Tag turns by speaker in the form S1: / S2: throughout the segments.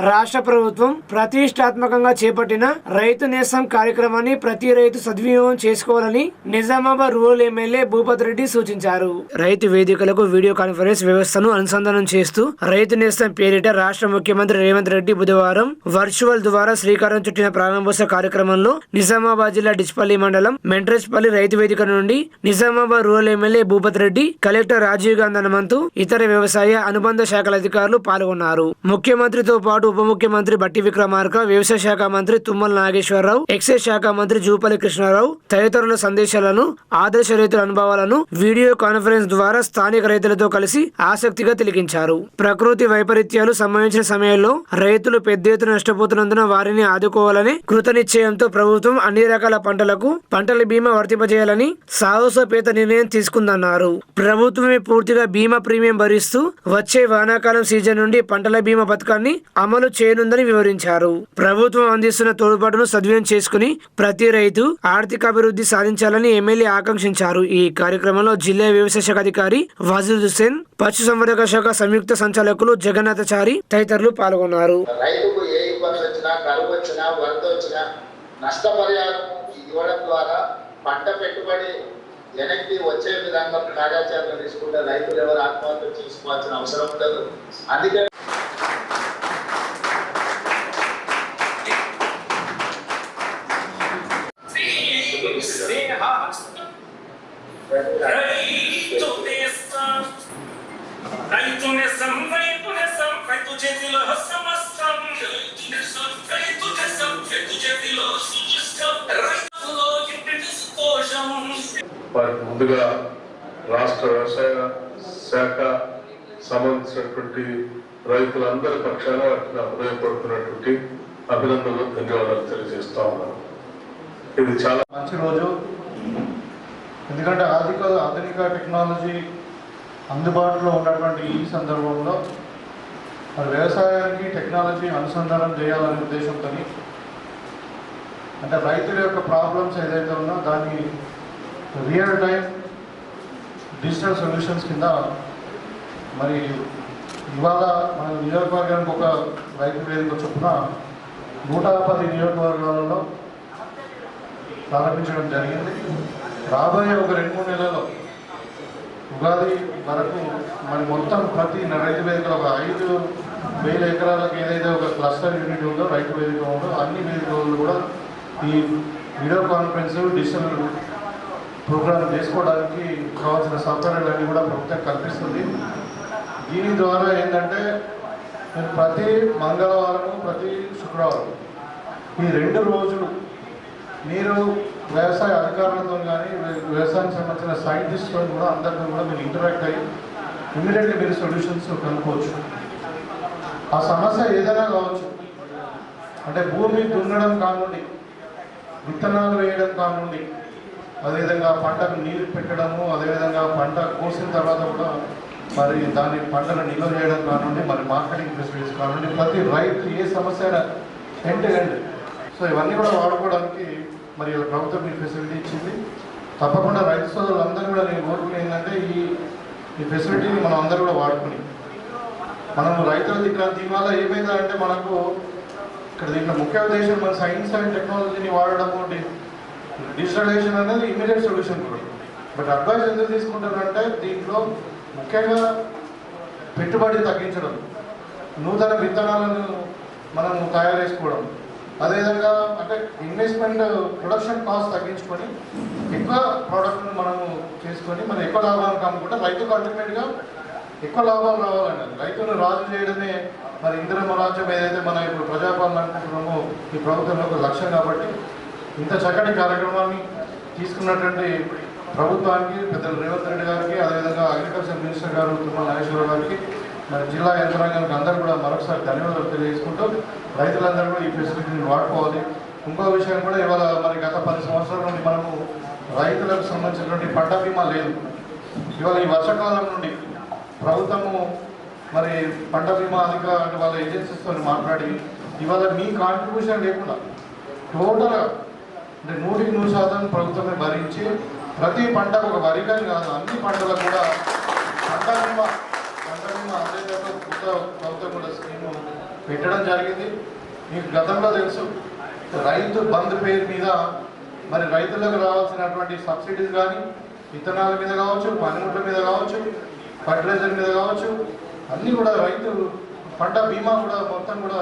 S1: రాష్ట్ర ప్రభుత్వం ప్రతిష్టాత్మకంగా చేపట్టిన రైతు నేస్తం కార్యక్రమాన్ని ప్రతి రైతు సద్వినియోగం చేసుకోవాలని నిజామాబాద్ రూరల్ ఎమ్మెల్యే భూపత్ రెడ్డి సూచించారు. రైతు వేదికలకు వీడియో కాన్ఫరెన్స్ వ్యవస్థను అనుసంధానం చేస్తూ రైతు నేస్తం పేరిట రాష్ట్ర ముఖ్యమంత్రి రేవంత్ రెడ్డి బుధవారం వర్చువల్ ద్వారా శ్రీకారం చుట్టిన ప్రారంభోత్సవ కార్యక్రమంలో నిజామాబాద్ జిల్లా డిచ్పల్లి మండలం మెంట్రెస్పల్లి రైతు వేదిక నుండి Nizamabad rural MLA Bhupath Reddy, collector Rajiv Gandhi Hanumanthu, ఇతర వ్యవసాయ అనుబంధ శాఖల అధికారులు పాల్గొన్నారు. ముఖ్యమంత్రితో పాటు ఉప ముఖ్యమంత్రి బట్టి విక్రమార్క, వ్యవసాయ శాఖ మంత్రి తుమ్మల నాగేశ్వరరావు, ఎక్సైజ్ శాఖ మంత్రి జూపల్లి కృష్ణారావు తదితరుల సందేశాలను, ఆదర్శ రైతుల అనుభవాలను వీడియో కాన్ఫరెన్స్ ద్వారా స్థానిక రైతులతో కలిసి ఆసక్తిగా తిలకించారు. ప్రకృతి వైపరీత్యాలు సంభవించిన సమయంలో రైతులు పెద్ద ఎత్తున నష్టపోతున్నందున వారిని ఆదుకోవాలని కృతనిశ్చయంతో ప్రభుత్వం అన్ని రకాల పంటల బీమా వర్తింపజేయాలని సాహసోపేత నిర్ణయం తీసుకుందన్నారు. ప్రభుత్వమే పూర్తిగా బీమా ప్రీమియం భరిస్తూ వచ్చే వానాకాలం సీజన్ నుండి పంటల బీమా పథకాన్ని అమలు చేయనుందని వివరించారు. ప్రభుత్వం అందిస్తున్న తోడ్పాటును సద్వినియోగం చేసుకుని ప్రతి రైతు ఆర్థికాభివృద్ధి సాధించాలని ఎమ్మెల్యే ఆకాంక్షించారు. ఈ కార్యక్రమంలో జిల్లా వ్యవసాయ శాఖ అధికారి వాజిద్ హుస్సేన్, పశు సంవర్ధక శాఖ సంయుక్త సంచాలకులు జగన్నాథచారి తదితరులు పాల్గొన్నారు.
S2: రైతుకు ఏ ఇబ్బంది వచ్చినా, కరువు వచ్చినా, వరద వచ్చినా నష్టపరిహారం ఇవ్వడం ద్వారా పంట పెట్టుబడి వెనక్కి వచ్చే విధంగా కార్యాచరణ తీసుకుంటే రైతులు ఎవరు ఆత్మహత్య చేసుకోవాల్సిన అవసరం ఉండదు. అందుకని
S3: ముందుగా రాష్ట్ర వ్యవసాయ శాఖ సంబంధించినటువంటి రైతులందరి పక్షాన హృదయపడుతున్నటువంటి అభినందనలు, ధన్యవాదాలు తెలియజేస్తా ఉన్నాను. ఇది చాలా
S4: మంచి రోజు. ఎందుకంటే ఆధునిక టెక్నాలజీ అందుబాటులో ఉన్నటువంటి ఈ సందర్భంలో మరి వ్యవసాయానికి టెక్నాలజీ అనుసంధానం చేయాలనే ఉద్దేశంతో, అంటే రైతుల యొక్క ప్రాబ్లమ్స్ ఏదైతే ఉన్నా దాన్ని రియల్ టైం డిజిటల్ సొల్యూషన్స్ కింద మరి ఇవాళ మన నియోజకవర్గానికి ఒక రైతు వేదిక చొప్పున 110 నియోజకవర్గాలలో ప్రారంభించడం జరిగింది. రాబోయే ఒక 2-3 నెలల్లో ఉగాది వరకు మరి మొత్తం ప్రతి రైతు వేదికలో ఒక 5,000 ఎకరాలకు ఏదైతే ఒక క్లస్టర్ యూనిట్ ఉందో రైతు వేదిక ఉందో అన్ని వేదికలు కూడా ఈ వీడియో కాన్ఫరెన్స్ డిజిటల్ ప్రోగ్రామ్ చేసుకోవడానికి కావాల్సిన సౌకర్యాలన్నీ కూడా ప్రభుత్వం కల్పిస్తుంది. దీని ద్వారా ఏంటంటే ప్రతి మంగళవారం, ప్రతి శుక్రవారం ఈ 2 రోజులు మీరు వ్యవసాయ అధికారులతో కానీ వ్యవసాయానికి సంబంధించిన సైంటిస్ట్తో కూడా అందరితో కూడా మీరు ఇంటరాక్ట్ అయ్యి ఇమీడియట్లీ మీరు సొల్యూషన్స్ కనుక్కోవచ్చు. ఆ సమస్య ఏదైనా కావచ్చు, అంటే భూమి దున్నడం కానుండి, విత్తనాలు వేయడం కానుండి, అదేవిధంగా పంటకు నీరు పెట్టడము, అదేవిధంగా పంట కోసిన తర్వాత కూడా మరి దాని పంటను నిల్వ చేయడం కానుండి, మరి మార్కెటింగ్ ఫెసిలిటీస్ కానుండి, ప్రతి రైతు ఏ సమస్య ఎండ్ టు ఎండ్. సో ఇవన్నీ కూడా వాడుకోవడానికి మరి ప్రభుత్వం ఈ ఫెసిలిటీ ఇచ్చింది. తప్పకుండా రైతు సోదరులందరూ కూడా నేను కోరుకునే ఏంటంటే ఈ ఫెసిలిటీని మనం అందరూ కూడా వాడుకుని మనం రైతుల దీనివల్ల ఏమైందంటే మనకు ఇక్కడ దీంట్లో ముఖ్య ఉద్దేశం మన సైన్స్ అండ్ టెక్నాలజీని వాడడము, డిజిటలైజేషన్ అనేది ఇమీడియట్ సొల్యూషన్ కూడా. బట్ అడ్వైస్ ఎందుకు తీసుకుంటారంటే దీంట్లో ముఖ్యంగా పెట్టుబడి తగ్గించడం, నూతన విత్తనాలను మనం తయారు చేసుకోవడం, అదేవిధంగా అంటే ఇన్వెస్ట్మెంట్ ప్రొడక్షన్ కాస్ట్ తగ్గించుకొని ఎక్కువ ప్రోడక్ట్ను మనము చేసుకొని మనం ఎక్కువ లాభాలను కమ్ముకుంటే రైతుకు అల్టిమేట్గా ఎక్కువ లాభాలు రావాలండి. రైతును రాజు చేయడమే మరి ఇందిరమ్మ రాజ్యం ఏదైతే మనం ఇప్పుడు ప్రజాపాలన అనుకుంటున్నామో ఈ ప్రభుత్వంలో ఒక లక్ష్యం. కాబట్టి ఇంత చక్కటి కార్యక్రమాన్ని తీసుకున్నటువంటి ప్రభుత్వానికి, పెద్దలు రేవంత్ రెడ్డి గారికి, అదేవిధంగా అగ్రికల్చర్ మినిస్టర్ గారు తుమ్మల నాగేశ్వరరావు గారికి, మరి జిల్లా యంత్రాంగానికి అందరూ కూడా మరొకసారి ధన్యవాదాలు తెలియజేసుకుంటూ రైతులందరూ కూడా ఈ ఫెసిలిటీని వాడుకోవాలి. ఇంకో విషయం కూడా, ఇవాళ మరి గత 10 సంవత్సరాల నుండి మనము రైతులకు సంబంధించినటువంటి పంట బీమా లేదు. ఇవాళ ఈ వర్షాకాలం నుండి ప్రభుత్వము మరి పంట బీమా అంటే వాళ్ళ ఏజెన్సీస్తో మాట్లాడి ఇవాళ మీ కాంట్రిబ్యూషన్ లేకుండా టోటల్గా అంటే 100% ప్రభుత్వమే భరించి ప్రతి పంటకు ఒక వరికని కాదు అన్ని పంటలకు కూడా పంట బీమా అందేటప్పుడు ప్రభుత్వం కూడా స్కీము పెట్టడం జరిగింది. మీకు గతంలో తెలుసు రైతు బంధు పేరు మీద మరి రైతులకు రావాల్సినటువంటి సబ్సిడీస్ కానీ విత్తనాల మీద కావచ్చు, పనిముట్ల మీద కావచ్చు, ఫర్టిలైజర్ మీద కావచ్చు, అన్నీ కూడా రైతు పంట బీమా కూడా మొత్తం కూడా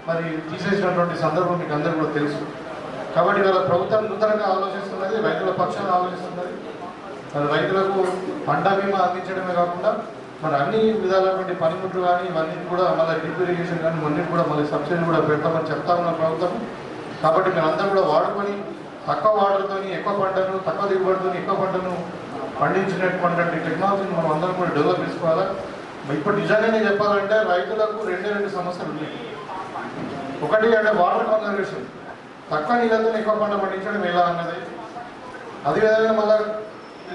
S4: మరి తీసేసినటువంటి సందర్భం మీకు అందరూ కూడా తెలుసు. కాబట్టి ఇవాళ ప్రభుత్వం నూతనంగా ఆలోచిస్తున్నది, రైతుల పక్షాన్ని ఆలోచిస్తున్నది. మరి రైతులకు పంట బీమా అందించడమే కాకుండా మరి అన్ని విధాలైనటువంటి పనిముట్లు కానీ ఇవన్నీ కూడా మళ్ళీ డ్రిప్ ఇరిగేషన్ కానీ ఇవన్నీ కూడా మళ్ళీ సబ్సిడీ కూడా పెడతామని చెప్తా ఉన్న ప్రభుత్వం. కాబట్టి మీరందరూ కూడా వాడుకొని తక్కువ వాటర్తో ఎక్కువ పంటను, తక్కువ దిగుబడితో ఎక్కువ పంటను పండించినటువంటి టెక్నాలజీని మనం అందరం కూడా డెవలప్ చేసుకోవాలి. ఇప్పుడు నిజంగానే చెప్పాలంటే రైతులకు రెండు సమస్యలు ఉన్నాయి. ఒకటి అంటే వాటర్ కన్జర్వేషన్, తక్కువ నీళ్ళతో ఎక్కువ పంట పండించడం ఎలా అన్నది. అదేవిధంగా మళ్ళీ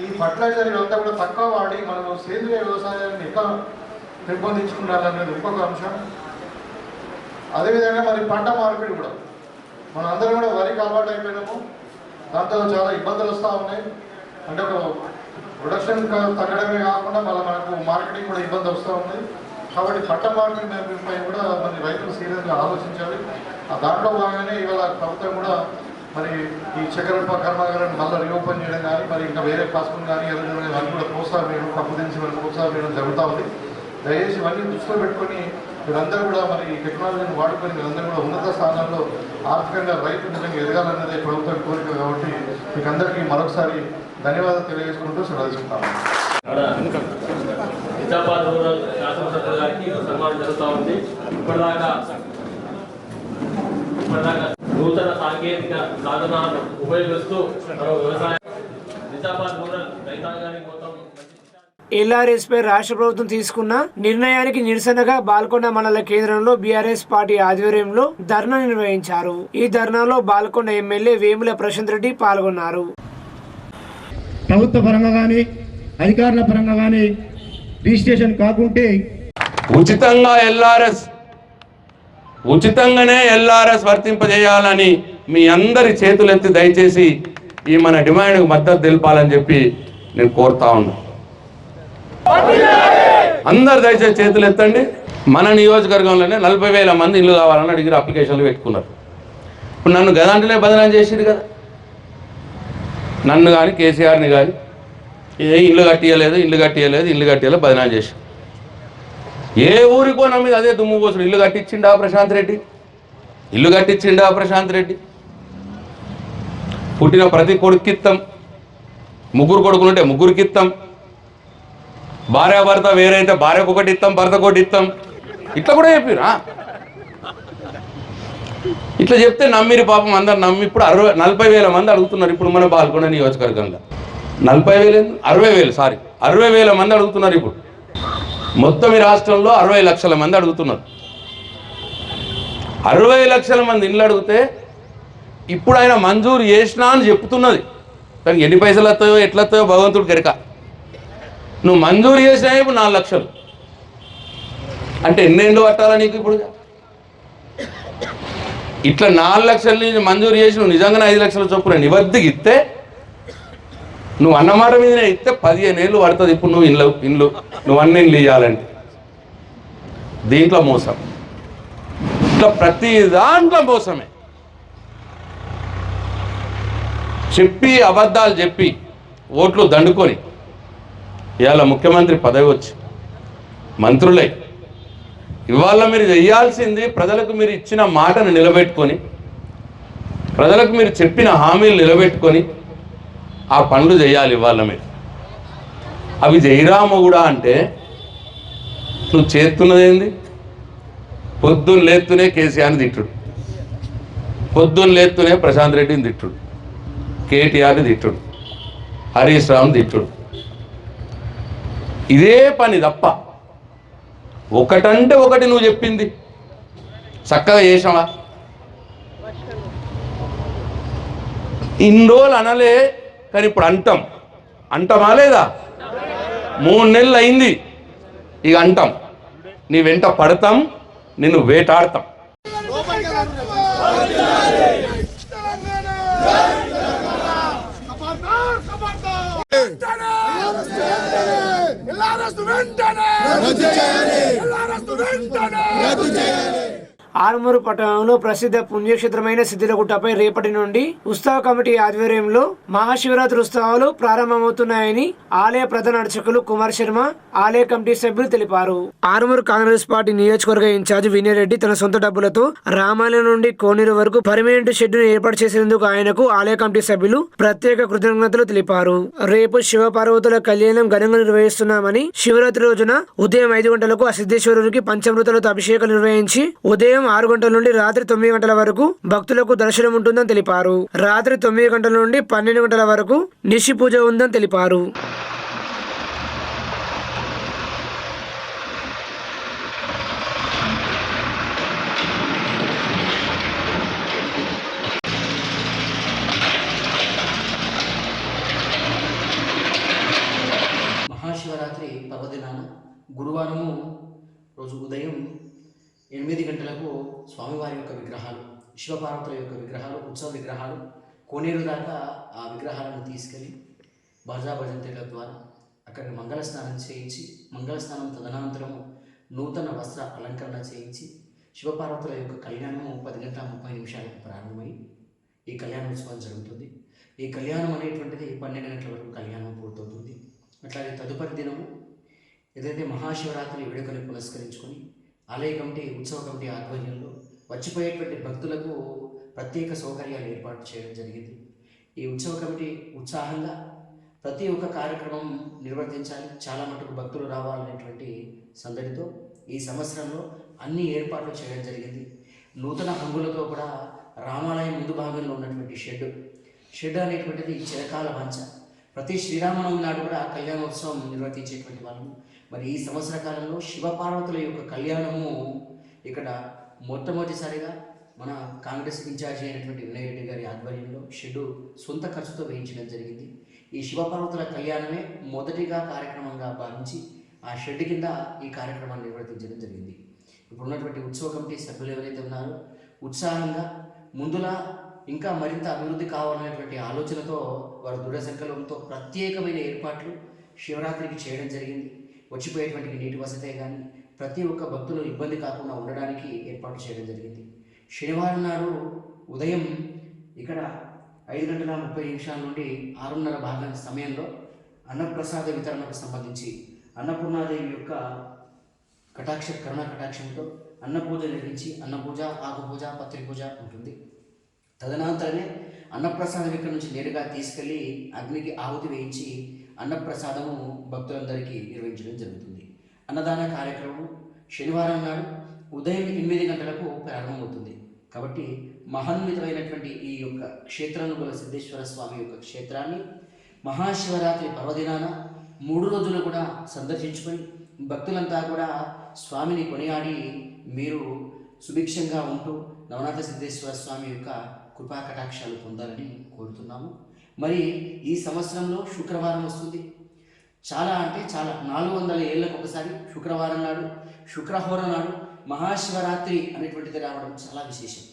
S4: ఈ ఫర్టిలైజర్ ఇదంతా కూడా తక్కువ వాడి మనం సేంద్రియ వ్యవసాయాన్ని ఎక్కువ పెంపొందించుకుంటారనేది ఇంకొక అంశం. అదేవిధంగా మరి పంట మార్పిడి కూడా మనం అందరం కూడా వరికి అలవాటు అయిపోయినాము, దాంతో చాలా ఇబ్బందులు వస్తూ ఉన్నాయి. అంటే ఒక ప్రొడక్షన్ తగ్గడమే కాకుండా మళ్ళీ మనకు మార్కెటింగ్ కూడా ఇబ్బంది వస్తూ ఉంది. కాబట్టి పంట మార్పిడిపై కూడా మరి రైతులు సీరియస్గా ఆలోచించాలి. దాంట్లో భాగంగానే ఇవాళ ప్రభుత్వం కూడా మరి ఈ చక్కెర కర్మాగారాన్ని మళ్ళీ రీఓపెన్ చేయడం కానీ మరి ఇంకా వేరే పాస్పులు కానీ ఇవన్నీ కూడా ప్రోత్సాహం వేయడం, కప్పు దించి మరి ప్రోత్సాహం వేయడం జరుగుతూ ఉంది. దయచేసి ఇవన్నీ దృష్టిలో పెట్టుకొని మీరందరూ కూడా మరి ఈ టెక్నాలజీని వాడుకొని మీరందరూ కూడా ఉన్నత స్థానాల్లో ఆర్థికంగా రైతు నిజంగా ఎదగాలన్నదే ప్రభుత్వం కోరిక. కాబట్టి మీకు అందరికీ మరొకసారి ధన్యవాదాలు తెలియజేసుకుంటూ సెలవుకుంటాము.
S5: నిజామాబాద్ రూరల్ శాసనసభ్యుల గారికి సన్మానం జరుగుతూ ఉంది. ఇప్పటిదాకా నూతన సాంకేతిక సాధనాలను ఉపయోగిస్తూ వ్యవసాయ నిజామాబాద్ రూరల్ రైతాంగానికి మొత్తం
S1: ఎల్ఆర్ఎస్ పై రాష్ట్ర ప్రభుత్వం తీసుకున్న నిర్ణయానికి నిరసనగా బాల్కొండ మండల కేంద్రంలో బీఆర్ఎస్ పార్టీ ఆధ్వర్యంలో ధర్నా నిర్వహించారు. ఈ ధర్నాలో బాల్కొండ ఎమ్మెల్యే వేముల ప్రశాంత్ రెడ్డి పాల్గొన్నారు.
S6: ప్రభుత్వ పరంగా కానీ అధికారుల పరంగా కానీ రిజిస్ట్రేషన్ కాకుంటే
S7: ఉచితంగానే ఎల్ఆర్ఎస్ వర్తింపజేయాలని మీ అందరి చేతులెత్తి దయచేసి ఈ మన డిమాండ్కు మద్దతు తెలపాలని చెప్పి నేను కోరుతా ఉన్నా. అందరు దయచేసి చేతులు ఎత్తండి. మన నియోజకవర్గంలోనే 40,000 మంది ఇల్లు కావాలని అడిగిన అప్లికేషన్లు పెట్టుకున్నారు. ఇప్పుడు నన్ను గదాంటనే బదనాం చేసిరు కదా, నన్ను కానీ కేసీఆర్ని కానీ ఇల్లు కట్టియలేదు బదనాం చేసి ఏ ఊరికో నా మీద అదే దుమ్ము పోసుడు. ఇల్లు కట్టించిండా ప్రశాంత్ రెడ్డి, పుట్టిన ప్రతి కొడుకిత్తం, ముగ్గురు కొడుకులుంటే ముగ్గురికిత్తం, భార్యాభర్త వేరైతే భార్యకు ఒకటి ఇస్తాం, భర్తకు ఒకటి ఇస్తాం. ఇట్లా కూడా చెప్పిరా. ఇట్లా చెప్తే నమ్మిరి పాపం, అందరు నమ్మి ఇప్పుడు 40,000 మంది అడుగుతున్నారు. ఇప్పుడు మన బాల్కొండ నియోజకవర్గంలో 60,000 మంది అడుగుతున్నారు. ఇప్పుడు మొత్తం ఈ రాష్ట్రంలో 60 లక్షల మంది అడుగుతున్నారు. 60 లక్షల మంది ఇళ్ళు అడిగితే ఇప్పుడు ఆయన మంజూరు చేసినా అని చెప్తున్నది. దానికి ఎన్ని పైసలు వస్తాయో ఎట్లా వస్తాయో భగవంతుడు కెరక. నువ్వు మంజూరు చేసినా ఇప్పుడు 4 లక్షలు అంటే ఎన్నేళ్ళు పట్టాలా నీకు? ఇప్పుడు ఇట్లా 4 లక్షల నుంచి మంజూరు చేసి నువ్వు నిజంగానే 5 లక్షల చొప్పున నిబద్ధికి ఇస్తే, నువ్వు అన్నమాట మీదనే ఇస్తే 15 ఏళ్ళు పడుతుంది. ఇప్పుడు నువ్వు నువ్వు అన్ని ఇళ్ళు ఇవ్వాలంటే దీంట్లో మోసం. ఇట్లా ప్రతి దాంట్లో మోసమే. చెప్పి అబద్ధాలు చెప్పి ఓట్లు దండుకొని ఇవాళ ముఖ్యమంత్రి పదవి వచ్చి మంత్రులై ఇవాళ మీరు చేయాల్సింది ప్రజలకు మీరు ఇచ్చిన మాటను నిలబెట్టుకొని, ప్రజలకు మీరు చెప్పిన హామీలు నిలబెట్టుకొని ఆ పనులు చేయాలి. ఇవాళ మీరు అవి జయరామ కూడా అంటే నువ్వు చేస్తున్నది ఏంది? పొద్దున్న లేస్తూనే కేసీఆర్ని తిట్టుడు, పొద్దున్న లేస్తూనే ప్రశాంత్ రెడ్డిని తిట్టుడు, కేటీఆర్ని తిట్టుడు, హరీష్ రావుని తిట్టుడు. ఇదే పని తప్ప ఒకటంటే ఒకటి నువ్వు చెప్పింది చక్కగా చేసావా? ఇన్ని రోజులు అనలే కానీ ఇప్పుడు అంటామా లేదా? 3 నెలలు అయింది, ఇక అంటాం. నీ వెంట పడతాం, నిన్ను వేటాడతాం.
S1: ఆర్మూరు పట్టణంలో ప్రసిద్ధ పుణ్యక్షేత్రమైన సిద్ధిలగుట్టపై రేపటి నుండి ఉత్సవ కమిటీ ఆధ్వర్యంలో మహాశివరాత్రి ఉత్సవాలు ప్రారంభమవుతున్నాయని ఆలయ ప్రధాన అర్చకులు కుమార్ శర్మ, ఆలయ కమిటీ సభ్యులు తెలిపారు. ఆర్మూరు కాంగ్రెస్ పార్టీ నియోజకవర్గ ఇన్ఛార్జ్ వినయరెడ్డి తన సొంత డబ్బులతో రామాలయం నుండి కోనేరు వరకు పర్మనెంట్ షెడ్డును ఏర్పాటు చేసేందుకు ఆయనకు ఆలయ కమిటీ సభ్యులు ప్రత్యేక కృతజ్ఞతలు తెలిపారు. రేపు శివపార్వతుల కళ్యాణం ఘనంగా నిర్వహిస్తున్నామని, శివరాత్రి రోజున ఉదయం 5 గంటలకు ఆ సిద్ధేశ్వరునికి పంచామృతాలతో అభిషేకం నిర్వహించి ఉదయం 6 గంటల నుండి రాత్రి 9 గంటల వరకు భక్తులకు దర్శనం ఉంటుందని తెలిపారు. రాత్రి 9 గంటల నుండి 12 గంటల వరకు నిశి పూజ ఉందని తెలిపారు.
S8: మహాశివరాత్రి పర్వదినాన గురువారము రోజు ఉదయం 8 గంటలకు స్వామివారి యొక్క విగ్రహాలు, శివపార్వతుల యొక్క విగ్రహాలు, ఉత్సవ విగ్రహాలు కోనేరు దాకా ఆ విగ్రహాలను తీసుకెళ్ళి భజా భజంత్రీల ద్వారా అక్కడికి మంగళ స్నానం చేయించి, మంగళ స్నానం తదనంతరము నూతన వస్త్ర అలంకరణ చేయించి శివపార్వతుల యొక్క కళ్యాణము 10:30 ప్రారంభమై ఈ కళ్యాణోత్సవం జరుగుతుంది. ఈ కళ్యాణం అనేటువంటిది 12 గంటల వరకు కళ్యాణం పూర్తవుతుంది. అట్లాగే తదుపరి దినము ఏదైతే మహాశివరాత్రి వేడుకలు పురస్కరించుకొని ఆలయ కమిటీ, ఉత్సవ కమిటీ ఆధ్వర్యంలో వచ్చిపోయేటువంటి భక్తులకు ప్రత్యేక సౌకర్యాలు ఏర్పాటు చేయడం జరిగింది. ఈ ఉత్సవ కమిటీ ఉత్సాహంగా ప్రతి ఒక్క కార్యక్రమం నిర్వర్తించాలి, చాలా మటుకు భక్తులు రావాలనేటువంటి సందడితో ఈ సంవత్సరంలో అన్ని ఏర్పాట్లు చేయడం జరిగింది. నూతన హంగులతో కూడా రామాలయం ముందు భాగంలో ఉన్నటువంటి షెడ్ అనేటువంటిది చిరకాల వంచ. ప్రతి శ్రీరామనవమి నాడు కూడా కళ్యాణోత్సవం నిర్వర్తించేటువంటి వాళ్ళము. మరి ఈ సంవత్సర కాలంలో శివపార్వతుల యొక్క కళ్యాణము ఇక్కడ మొట్టమొదటిసారిగా మన కాంగ్రెస్ ఇన్ఛార్జి అయినటువంటి వినయరెడ్డి గారి ఆధ్వర్యంలో షెడ్డు సొంత ఖర్చుతో వేయించడం జరిగింది. ఈ శివపార్వతుల కళ్యాణమే మొదటిగా కార్యక్రమంగా భావించి ఆ షెడ్ కింద ఈ కార్యక్రమాన్ని నిర్వర్తించడం జరిగింది. ఇప్పుడు ఉన్నటువంటి ఉత్సవ కమిటీ సభ్యులు ఎవరైతే ఉన్నారో ఉత్సాహంగా ముందులా ఇంకా మరింత అభివృద్ధి కావాలనేటువంటి ఆలోచనతో వారు దృఢ సంకల్పంతో ప్రత్యేకమైన ఏర్పాట్లు శివరాత్రికి చేయడం జరిగింది. వచ్చిపోయేటువంటి నీటి వసతే కానీ ప్రతి ఒక్క భక్తులు ఇబ్బంది కాకుండా ఉండడానికి ఏర్పాటు చేయడం జరిగింది. శనివారం నాడు ఉదయం ఇక్కడ 5:30 నుండి 6:30 భాగం సమయంలో అన్నప్రసాద వితరణకు సంబంధించి అన్నపూర్ణాదేవి యొక్క కరుణా కటాక్షంతో అన్నపూజ నిర్వహించి అన్నపూజ, ఆకుపూజ, పత్రి పూజ ఉంటుంది. తదనంతరమే అన్నప్రసాదం ఇక్కడ నుంచి నేరుగా తీసుకెళ్ళి అగ్నికి ఆహుతి వేయించి అన్నప్రసాదము భక్తులందరికీ నిర్వహించడం జరుగుతుంది. అన్నదాన కార్యక్రమం శనివారం నాడు ఉదయం 8 గంటలకు ప్రారంభమవుతుంది. కాబట్టి మహోన్నతమైనటువంటి ఈ యొక్క క్షేత్రంలో గల సిద్ధేశ్వర స్వామి యొక్క క్షేత్రాన్ని మహాశివరాత్రి పర్వదినాన 3 రోజులు కూడా సందర్శించుకొని భక్తులంతా కూడా స్వామిని కొనియాడి మీరు సుభిక్షంగా ఉంటూ నవనాథ సిద్ధేశ్వర స్వామి యొక్క కృపా కటాక్షాలు పొందాలని కోరుతున్నాము. మరి ఈ సంవత్సరంలో శుక్రవారం వస్తుంది. చాలా 400 ఏళ్ళకు ఒకసారి శుక్రవారం నాడు, శుక్రహోర నాడు మహాశివరాత్రి అనేటువంటిది రావడం చాలా విశేషం.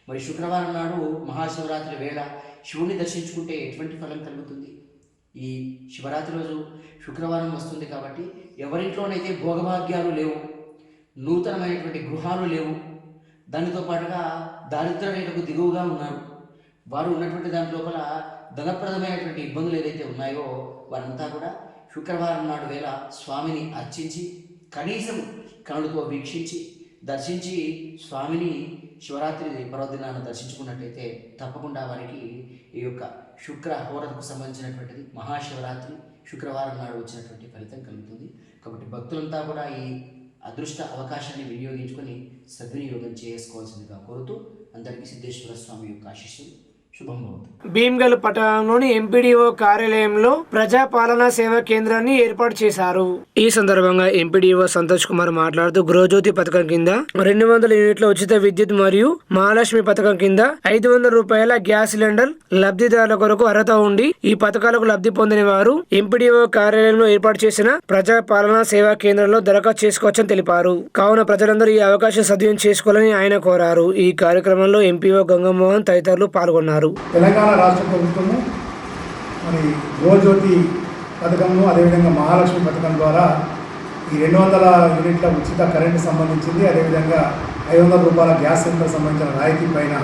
S8: మరి శుక్రవారం నాడు మహాశివరాత్రి వేళ శివుని దర్శించుకుంటే ఎటువంటి ఫలం కలుగుతుంది? ఈ శివరాత్రి రోజు శుక్రవారం వస్తుంది కాబట్టి ఎవరింట్లోనైతే భోగభాగ్యాలు లేవు, నూతనమైనటువంటి గృహాలు లేవు, దానితో పాటుగా దారిద్ర్య రేఖకు దిగువగా ఉన్నారు, వారు ఉన్నటువంటి దాని లోపల ధనప్రదమైనటువంటి ఇబ్బందులు ఏదైతే ఉన్నాయో వారంతా కూడా శుక్రవారం నాడు వేళ స్వామిని అర్చించి కనీసం కనులతో వీక్షించి దర్శించి స్వామిని శివరాత్రి పర్వదినాన్ని దర్శించుకున్నట్టయితే తప్పకుండా వారికి ఈ యొక్క శుక్రహోరకు సంబంధించినటువంటిది మహాశివరాత్రి శుక్రవారం నాడు వచ్చినటువంటి ఫలితం కలుగుతుంది. కాబట్టి భక్తులంతా కూడా ఈ అదృష్ట అవకాశాన్ని వినియోగించుకొని సద్వినియోగం చేసుకోవాల్సిందిగా కోరుతూ అందరికీ సిద్ధేశ్వర స్వామి యొక్క ఆశీస్సులు శుభం భవతు.
S1: భీమ్గల్ పట్టణంలోని ఎంపీడీఓ కార్యాలయంలో ప్రజాపాలనా సేవా కేంద్రాన్ని ఏర్పాటు చేశారు. ఈ సందర్భంగా ఎంపీడీఓ సంతోష్ కుమార్ మాట్లాడుతూ గృహజ్యోతి పథకం కింద 200 యూనిట్ల ఉచిత విద్యుత్ మరియు మహాలక్ష్మి పథకం కింద 500 రూపాయల గ్యాస్ సిలిండర్ లబ్ధిదారుల కొరకు అర్హత ఉండి ఈ పథకాలకు లబ్ధి పొందని వారు ఎంపీడీఓ కార్యాలయంలో ఏర్పాటు చేసిన ప్రజాపాలనా సేవా కేంద్రంలో దరఖాస్తు చేసుకోవచ్చని తెలిపారు. కావున ప్రజలందరూ ఈ అవకాశం సద్వినియోగం చేసుకోవాలని ఆయన కోరారు. ఈ కార్యక్రమంలో ఎంపీఓ గంగమోహన్ తదితరులు పాల్గొన్నారు.
S9: తెలంగాణ రాష్ట్ర ప్రభుత్వము మరి గృహజ్యోతి పథకంను అదేవిధంగా మహాలక్ష్మి పథకం ద్వారా ఈ 200 యూనిట్ల ఉచిత కరెంటు సంబంధించింది, అదేవిధంగా 500 రూపాయల గ్యాస్ సిలిండర్ సంబంధించిన రాయితీ పైన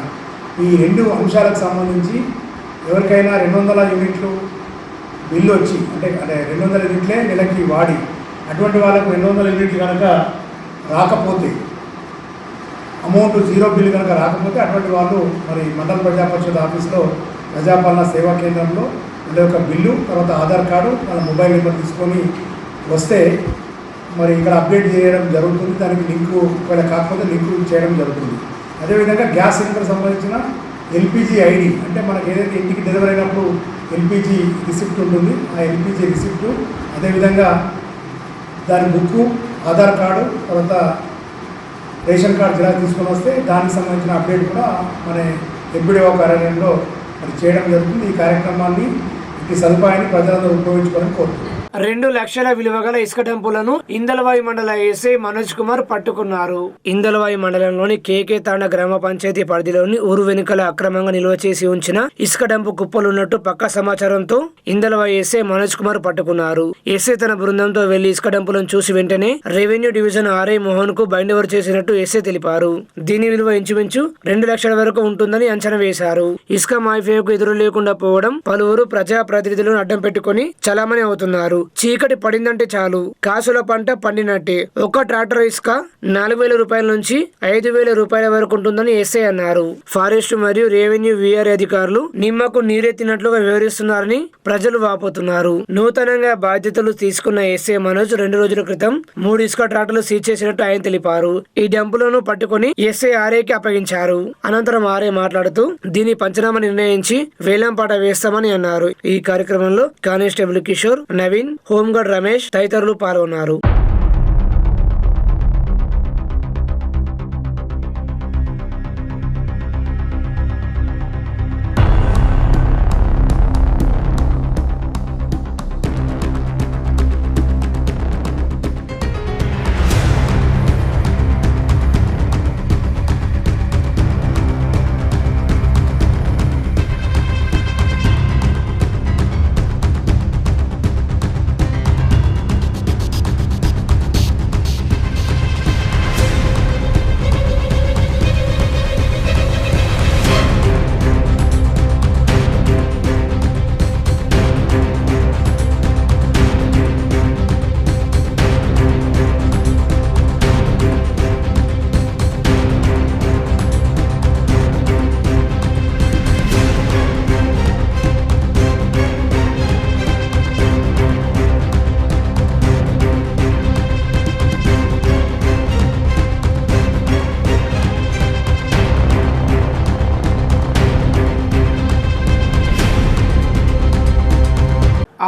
S9: ఈ 2 అంశాలకు సంబంధించి ఎవరికైనా 200 యూనిట్లు బిల్లు వచ్చి అంటే 200 యూనిట్లే నెలకి వాడి అటువంటి వాళ్ళకు 200 యూనిట్లు కనుక రాకపోతే, అమౌంట్ జీరో బిల్లు కనుక రాకపోతే అటువంటి వాళ్ళు మరి మండల ప్రజా పరిషత్ ఆఫీస్లో ప్రజాపాలన సేవా కేంద్రంలో వాళ్ళ యొక్క బిల్లు, తర్వాత ఆధార్ కార్డు, వాళ్ళ మొబైల్ నెంబర్ తీసుకొని వస్తే మరి ఇక్కడ అప్డేట్ చేయడం జరుగుతుంది. దానికి లింకు ఒకవేళ కాకపోతే లింకు చేయడం జరుగుతుంది. అదేవిధంగా గ్యాస్ సిలిండర్ సంబంధించిన ఎల్పిజి ఐడి, అంటే మనకి ఏదైతే ఇంటికి డెలివరీ అయినప్పుడు ఎల్పిజి రిసిప్ట్ ఉంటుంది, ఆ ఎల్పిజి రిసిప్టు, అదేవిధంగా దాని బుక్కు, ఆధార్ కార్డు, తర్వాత రేషన్ కార్డు జిరాక్స్ తీసుకొని వస్తే దానికి సంబంధించిన అప్డేట్ కూడా మన ఎంపీడీఓ కార్యాలయంలో మరి చేయడం జరుగుతుంది. ఈ కార్యక్రమాన్ని, ఈ సదుపాయాన్ని ప్రజలందరూ ఉపయోగించుకోవాలని కోరుతున్నాను.
S1: 2 లక్షల విలువ గల ఇసుక డంపులను ఇందలవాయి మండల ఎస్ఐ మనోజ్ కుమార్ పట్టుకున్నారు. ఇందలవాయి మండలంలోని కేకే తాండ గ్రామ పంచాయతీ పరిధిలోని ఊరు వెనుకల అక్రమంగా నిల్వ చేసి ఉంచిన ఇసుక డంపు కుప్పలున్నట్టు పక్కా సమాచారంతో ఇందలవాయి ఎస్ఐ మనోజ్ కుమార్ పట్టుకున్నారు. ఎస్ఐ తన బృందంతో వెళ్లి ఇసుక డంపులను చూసి వెంటనే రెవెన్యూ డివిజన్ ఆర్ఐ మోహన్ కు బైండ్ ఓవర్ చేసినట్టు ఎస్ఐ తెలిపారు. దీని విలువ ఇంచుమించు 2 లక్షల వరకు ఉంటుందని అంచనా వేశారు. ఇసుక మాఫియాకు ఎదురు లేకుండా పోవడం, పలువురు ప్రజా ప్రతినిధులను అడ్డం పెట్టుకుని చలామణి అవుతున్నారు. చీకటి పడిందంటే చాలు కాసుల పంట పండినట్టే. ఒక ట్రాక్టర్ ఇసుక 4,000 రూపాయల నుంచి 5,000 రూపాయల వరకు ఉంటుందని ఎస్ఐ అన్నారు. ఫారెస్ట్ మరియు రెవెన్యూ వీఆర్ అధికారులు నిమ్మకు నీరెత్తినట్లుగా వివరిస్తున్నారని ప్రజలు వాపోతున్నారు. నూతనంగా బాధ్యతలు తీసుకున్న ఎస్ఐ మనోజ్ 2 రోజుల క్రితం 3 ఇసుక ట్రాక్టర్లు సీజ్ చేసినట్టు ఆయన తెలిపారు. ఈ డంపులను పట్టుకుని ఎస్ఐ ఆర్ఐకి అప్పగించారు. అనంతరం ఆర్ఐ మాట్లాడుతూ దీని పంచనామా నిర్ణయించి వేలంపాట వేస్తామని అన్నారు. ఈ కార్యక్రమంలో కానిస్టేబుల్ కిషోర్, నవీన్, హోంగార్డ్ రమేష్ తదితరులు పాల్గొన్నారు.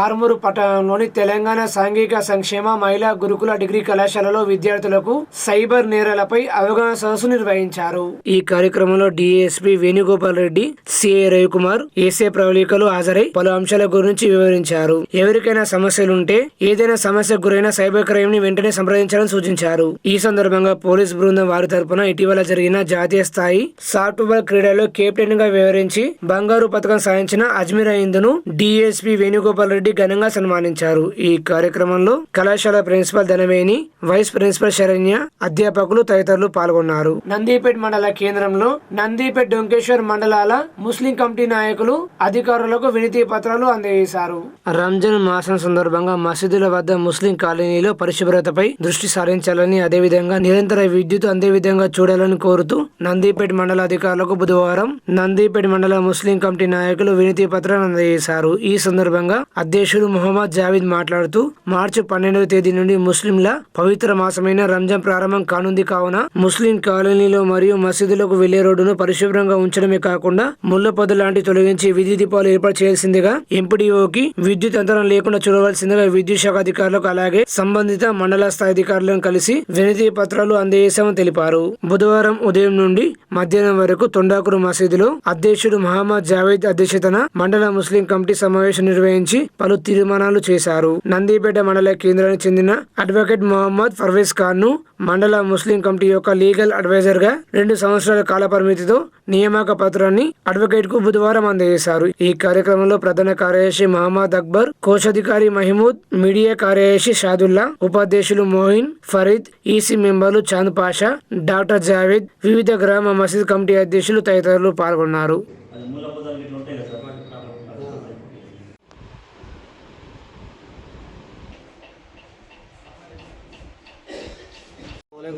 S1: ఆర్మూరు పట్టణంలోని తెలంగాణ సాంఘిక సంక్షేమ మహిళా గురుకుల డిగ్రీ కళాశాలలో విద్యార్థులకు సైబర్ నేరాలపై అవగాహన సదస్సు నిర్వహించారు. ఈ కార్యక్రమంలో డిఎస్పీ వేణుగోపాల్ రెడ్డి, సిఐ రవికుమార్, ఏసే ప్రవళికలు హాజరై పలు అంశాల గురించి వివరించారు. ఎవరికైనా సమస్యలుంటే ఏదైనా సమస్యకు గురైన సైబర్ క్రైమ్ ని వెంటనే సంప్రదించాలని సూచించారు. ఈ సందర్భంగా పోలీస్ బృందం వారి తరపున ఇటీవల జరిగిన జాతీయ స్థాయి సాఫ్ట్బాల్ క్రీడలో కెప్టెన్ గా వ్యవహరించి బంగారు పథకం సాధించిన అజ్మీర్ అయిందును డిఎస్పీ వేణుగోపాల్ రెడ్డి ఘనంగా సన్మానించారు. ఈ కార్యక్రమంలో కళాశాల ప్రిన్సిపల్ ధనవేణి, వైస్ ప్రిన్సిపల్ శరణ్య, అధ్యాపకులు తదితరులు పాల్గొన్నారు. నందిపేట్ మండల కేంద్రంలో నందిపేట్ డొంకేశ్వర్ మండలాల ముస్లిం కమిటీ నాయకులు అధికారులకు వినతి పత్రాలు అందజేశారు. రంజాన్ మాసం సందర్భంగా మసీదుల వద్ద ముస్లిం కాలనీలో పరిశుభ్రతపై దృష్టి సారించాలని, అదేవిధంగా నిరంతర విద్యుత్ అందే విధంగా చూడాలని కోరుతూ నందిపేట్ మండల అధికారులకు బుధవారం నందిపేట్ మండల ముస్లిం కమిటీ నాయకులు వినతి పత్రాలు అందజేశారు. ఈ సందర్భంగా అధ్యక్షుడు మొహమ్మద్ జావీద్ మాట్లాడుతూ మార్చి 12వ తేదీ నుండి ముస్లింల పవిత్ర మాసమైన రంజాన్ ప్రారంభం కానుంది. కావున ముస్లిం కాలనీలో మరియు మసీదులకు వెళ్లే రోడ్డును పరిశుభ్రంగా ఉంచడమే కాకుండా ముళ్ల పొద లాంటి తొలగించి విద్యుత్ దీపాలు ఏర్పాటు చేయాల్సిందిగా ఎంపీడీఓకి విద్యుత్ అంతరం లేకుండా చూడవలసిందిగా విద్యుత్ శాఖ అధికారులకు అలాగే సంబంధిత మండల స్థాయి అధికారులను కలిసి వినతి పత్రాలు అందజేశామని తెలిపారు. బుధవారం ఉదయం నుండి మధ్యాహ్నం వరకు తొండాకూరు మసీదులో అధ్యక్షుడు మహమ్మద్ జావీద్ అధ్యక్షతన మండల ముస్లిం కమిటీ సమావేశం నిర్వహించి పలు తీర్మానాలు చేశారు. నందిపేట మండల కేంద్రానికి చెందిన అడ్వకేట్ మొహమ్మద్ పర్వేజ్ ఖాన్ ను మండల ముస్లిం కమిటీ యొక్క లీగల్ అడ్వైజర్ గా 2 సంవత్సరాల కాల పరిమితితో నియామక పత్రాన్ని అడ్వకేట్ కు బుధవారం అందజేశారు. ఈ కార్యక్రమంలో ప్రధాన కార్యదర్శి మహమ్మద్ అక్బర్, కోశాధికారి మహమూద్, మీడియా కార్యదర్శి షాదుల్లా, ఉపాధ్యక్షులు మోహిన్, ఫరీద్, ఈసీ మెంబర్లు చాంద్ పాషా, డాక్టర్ జావేద్, వివిధ గ్రామ మసీద్ కమిటీ అధ్యక్షులు తదితరులు పాల్గొన్నారు.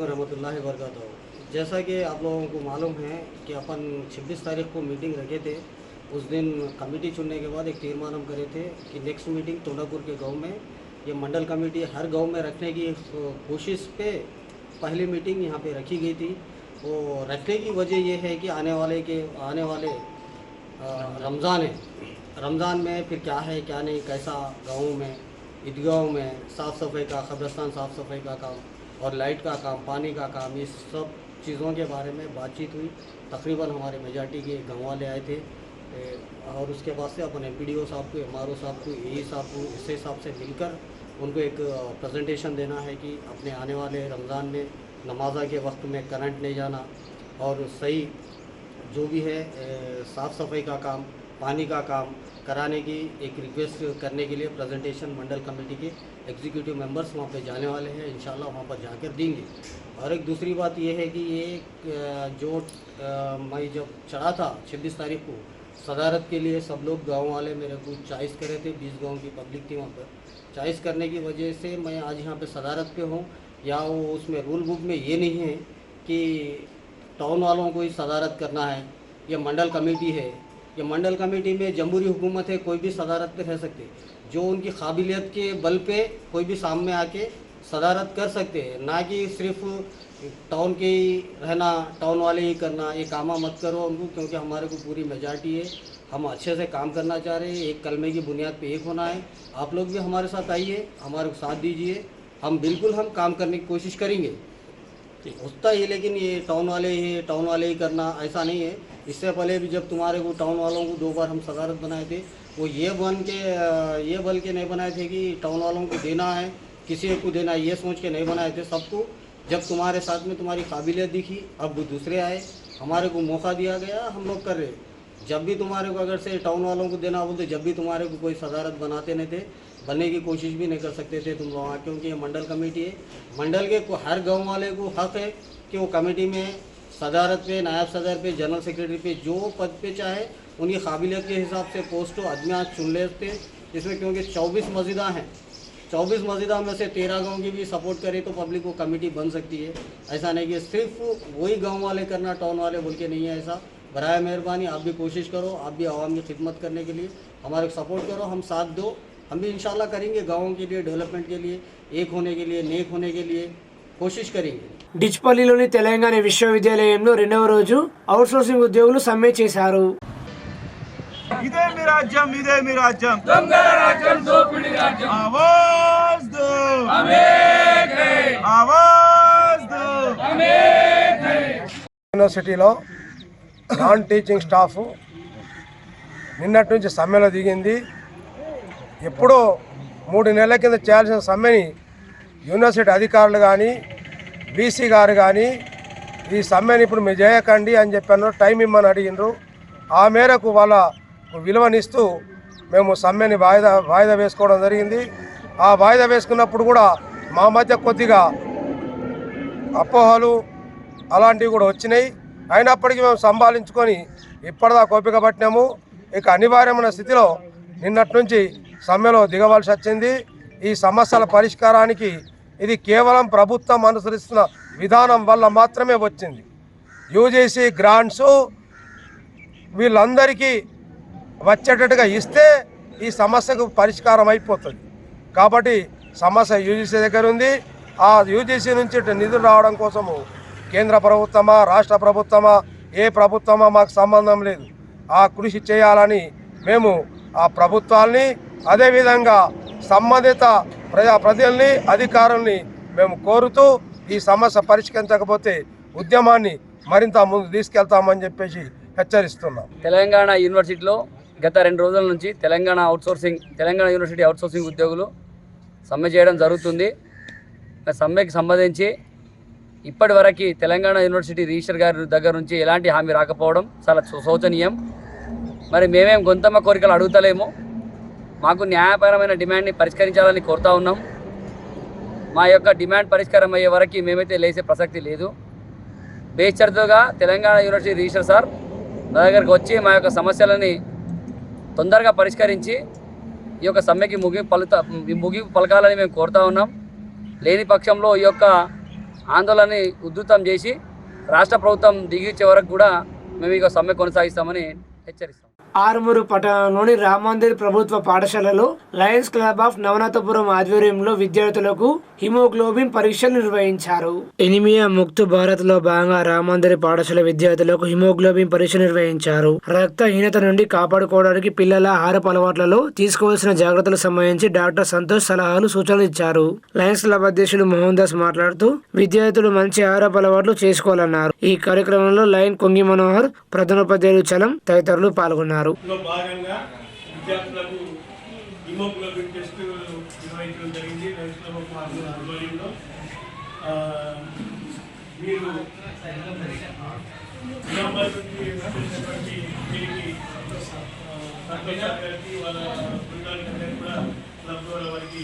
S10: रहमतुल्लाहि वबरकातुहू। जैसा कि आप लोगों को मालूम है कि अपन 26 तारीख को मीटिंग रखे थे। उस दिन कमेटी चुनने के बाद एक तीर्मान हम करे थे कि नेक्स्ट मीटिंग तोडापुर के गांव में, ये मंडल कमेटी हर गांव में रखने की कोशिश पे पहली मीटिंग यहाँ पे रखी गई थी। वो रखने की वजह ये है कि आने वाले रमज़ान है, रमज़ान में फिर क्या है क्या नहीं, कैसा गाँव में ईदगाहों में साफ़ सफाई का, कब्रिस्तान साफ़ सफाई का काम और लाइट का काम, पानी का काम, इस सब चीज़ों के बारे में बातचीत हुई। तकरीबन हमारे मेजॉरिटी के गाँव वाले आए थे और उसके बाद से अपन MPDO साहब को, MRO साहब को, AE साहब को, इस हिसाब से मिलकर उनको एक प्रेजेंटेशन देना है कि अपने आने वाले रमज़ान में नमाज़ा के वक्त में करंट नहीं जाना और सही जो भी है साफ़ सफाई का काम, पानी का काम कराने की एक रिक्वेस्ट करने के लिए प्रेजेंटेशन मंडल कमेटी के एग्जीक्यूटिव मेंबर्स वहाँ पे जाने वाले हैं। इंशाल्लाह वहाँ पर जाकर देंगे। और एक दूसरी बात ये है कि ये जो मैं जब चढ़ा था 26 तारीख को सदारत के लिए, सब लोग गांव वाले मेरे को चॉइस करे थे। 20 गांव की पब्लिक थी वहाँ पर। चॉइस करने की वजह से मैं आज यहाँ पे सदारत पे हूँ। या वो उसमें रूल बुक में ये नहीं है कि टाउन वालों को ही सदारत करना है, ये मंडल कमेटी है। ये मंडल कमेटी में जमहूरी हुकूमत है, कोई भी सदारत पे रह सकते, जो उनकी काबिलियत के बल पे कोई भी सामने आके सदारत कर सकते हैं, ना कि सिर्फ टाउन के ही रहना, टाउन वाले ही करना। ये कामा मत करो उनको, क्योंकि हमारे को पूरी मेजॉरिटी है, हम अच्छे से काम करना चाह रहे हैं। एक कलमे की बुनियाद पे एक होना है। आप लोग भी हमारे साथ आइए, हमारे को साथ दीजिए, हम बिल्कुल हम काम करने की कोशिश करेंगे। होता ही, लेकिन ये टाउन वाले ही करना ऐसा नहीं है। इससे पहले भी जब तुम्हारे को टाउन वालों को 2 बार हम सदारत बनाए थे, वो ये बल के नहीं बनाए थे कि टाउन वालों को देना है, किसी को देना है, ये सोच के नहीं बनाए थे। सबको जब तुम्हारे साथ में तुम्हारी काबिलियत दिखी, अब दूसरे आए, हमारे को मौका दिया गया, हम लोग कर रहे। जब भी तुम्हारे को अगर से टाउन वालों को देना बोलते, जब भी तुम्हारे को कोई सदारत बनाते नहीं थे, बनने की कोशिश भी नहीं कर सकते थे तुम लोग, क्योंकि ये मंडल कमेटी है। मंडल के हर गांव वाले को हक है कि वो कमेटी में सदारत पे, नायब सदर पे, जनरल सेक्रेटरी पे, जो पद पे चाहे उनकी काबिलियत के हिसाब से पोस्टों आदमी चुन लेते। इसमें क्योंकि 24 मस्जिदा हैं, 24 मस्जिदा में से 13 गांव की भी सपोर्ट करे तो पब्लिक को कमेटी बन सकती है। ऐसा नहीं कि सिर्फ वही गांव वाले करना, टाउन वाले बोल के नहीं है ऐसा। बराए मेहरबानी आप भी कोशिश करो, आप भी आवाम की खिदमत करने के लिए हमारे सपोर्ट करो, हम साथ दो। हम भी इंशाल्लाह करेंगे गाँवों के लिए, डेवलपमेंट के लिए, एक होने के लिए, नेक होने के लिए कोशिश करेंगे।
S1: డిచ్పల్లిలోని తెలంగాణ విశ్వవిద్యాలయంలో 2వ రోజు అవుట్సోర్సింగ్ ఉద్యోగులు సమ్మె చేశారు.
S11: ఇదే మీ రాజ్యం, ఇదే మీ రాజ్యం, దొంగల రాజ్యం, దోపిడీ రాజ్యం, ఆవాజ్ దో అమేక్ హై, ఆవాజ్ దో అమేక్ హై.
S12: యూనివర్సిటీలో నాన్ టీచింగ్ స్టాఫ్ నిన్నటి నుంచి సమ్మెలో దిగింది. ఎప్పుడో 3 నెలల కింద చేయాల్సిన సమ్మెని యూనివర్సిటీ అధికారులు కానీ, బీసీ గారు కానీ ఈ సమ్మెని ఇప్పుడు మీరు చేయకండి అని చెప్పాను, టైం ఇమ్మని అడిగినారు. ఆ మేరకు వాళ్ళ విలువనిస్తూ మేము సమ్మెని వాయిదా వేసుకోవడం జరిగింది. ఆ వాయిదా వేసుకున్నప్పుడు కూడా మా మధ్య కొద్దిగా అపోహలు అలాంటివి కూడా వచ్చినాయి. అయినప్పటికీ మేము సంభాళించుకొని ఇప్పటిదాకా ఓపిక పట్టినాము. ఇక అనివార్యమైన స్థితిలో నిన్నటి నుంచి సమ్మెలో దిగవలసి వచ్చింది. ఈ సమస్యల పరిష్కారానికి ఇది కేవలం ప్రభుత్వం అనుసరిస్తున్న విధానం వల్ల మాత్రమే వచ్చింది. యూజీసీ గ్రాంట్స్ వీళ్ళందరికీ వచ్చేటట్టుగా ఇస్తే ఈ సమస్యకు పరిష్కారం అయిపోతుంది. కాబట్టి సమస్య యూజీసీ దగ్గర ఉంది. ఆ యూజీసీ నుంచి నిధులు రావడం కోసము కేంద్ర ప్రభుత్వమా, రాష్ట్ర ప్రభుత్వమా, ఏ ప్రభుత్వమా మాకు సంబంధం లేదు. ఆ కృషి చేయాలని మేము ఆ ప్రభుత్వాల్ని, అదేవిధంగా సంబంధిత ప్రజల్ని, అధికారుల్ని మేము కోరుతూ ఈ సమస్య పరిష్కరించకపోతే ఉద్యమాన్ని మరింత ముందు తీసుకెళ్తామని చెప్పేసి హెచ్చరిస్తున్నాం.
S13: తెలంగాణ యూనివర్సిటీలో గత 2 రోజుల నుంచి తెలంగాణ యూనివర్సిటీ అవుట్సోర్సింగ్ ఉద్యోగులు సమ్మె చేయడం జరుగుతుంది. సమ్మెకి సంబంధించి ఇప్పటి వరకు తెలంగాణ యూనివర్సిటీ రిజిస్టర్ గారి దగ్గర నుంచి ఎలాంటి హామీ రాకపోవడం చాలా శోచనీయం. మరి మేమేం గొంతమ్మ కోరికలు అడుగుతలేము, మాకు న్యాయపరమైన డిమాండ్ని పరిష్కరించాలని కోరుతా ఉన్నాం. మా యొక్క డిమాండ్ పరిష్కారం అయ్యే వరకు మేమైతే లేసే ప్రసక్తి లేదు. బేషరతుగా తెలంగాణ యూనివర్సిటీ రిజిస్టర్ సార్ నా దగ్గరకు వచ్చి మా యొక్క సమస్యలని తొందరగా పరిష్కరించి ఈ యొక్క సమ్మెకి ముగింపు పలకాలని మేము కోరుతా ఉన్నాం. లేని పక్షంలో ఈ యొక్క ఆందోళనని ఉధృతం చేసి రాష్ట్ర ప్రభుత్వం దిగిచ్చే వరకు కూడా మేము ఈ సమ్మె కొనసాగిస్తామని హెచ్చరిస్తాం.
S1: ఆర్మూరు పట్టణంలోని రామ్ మందిర్ ప్రభుత్వ పాఠశాలలో లయన్స్ క్లబ్ ఆఫ్ నవనాథపురం ఆధ్వర్యంలో విద్యార్థులకు హిమోగ్లోబిన్ పరీక్షలు నిర్వహించారు. ఎనిమియా ముక్త్ భారత్ లో భాగంగా రామ్ మందిర్ పాఠశాల విద్యార్థులకు హిమోగ్లోబిన్ పరీక్ష నిర్వహించారు. రక్తహీనత నుండి కాపాడుకోవడానికి పిల్లల ఆహారపు అలవాట్లలో తీసుకోవాల్సిన జాగ్రత్తలకు సంబంధించి డాక్టర్ సంతోష్ సలహాలు సూచనలు ఇచ్చారు. లయన్స్ క్లబ్ అధ్యక్షులు మోహన్ దాస్ మాట్లాడుతూ విద్యార్థులు మంచి ఆహారపు అలవాట్లు చేసుకోవాలన్నారు. ఈ కార్యక్రమంలో లయన్ కొంగి మనోహర్, ప్రధానోపాధ్యాయులు చలం తదితరులు పాల్గొన్నారు.
S14: భాగంగా విద్యార్థులకు హిమోగ్లోబిన్ టెస్ట్ నిర్వహించడం జరిగింది. ఆధ్వర్యంలో మీరు నిజామాబాద్ నుంచి వచ్చినటువంటి దీనికి గారికి వాళ్ళ బృందానికి కూడా క్లబ్ ద్వారా వారికి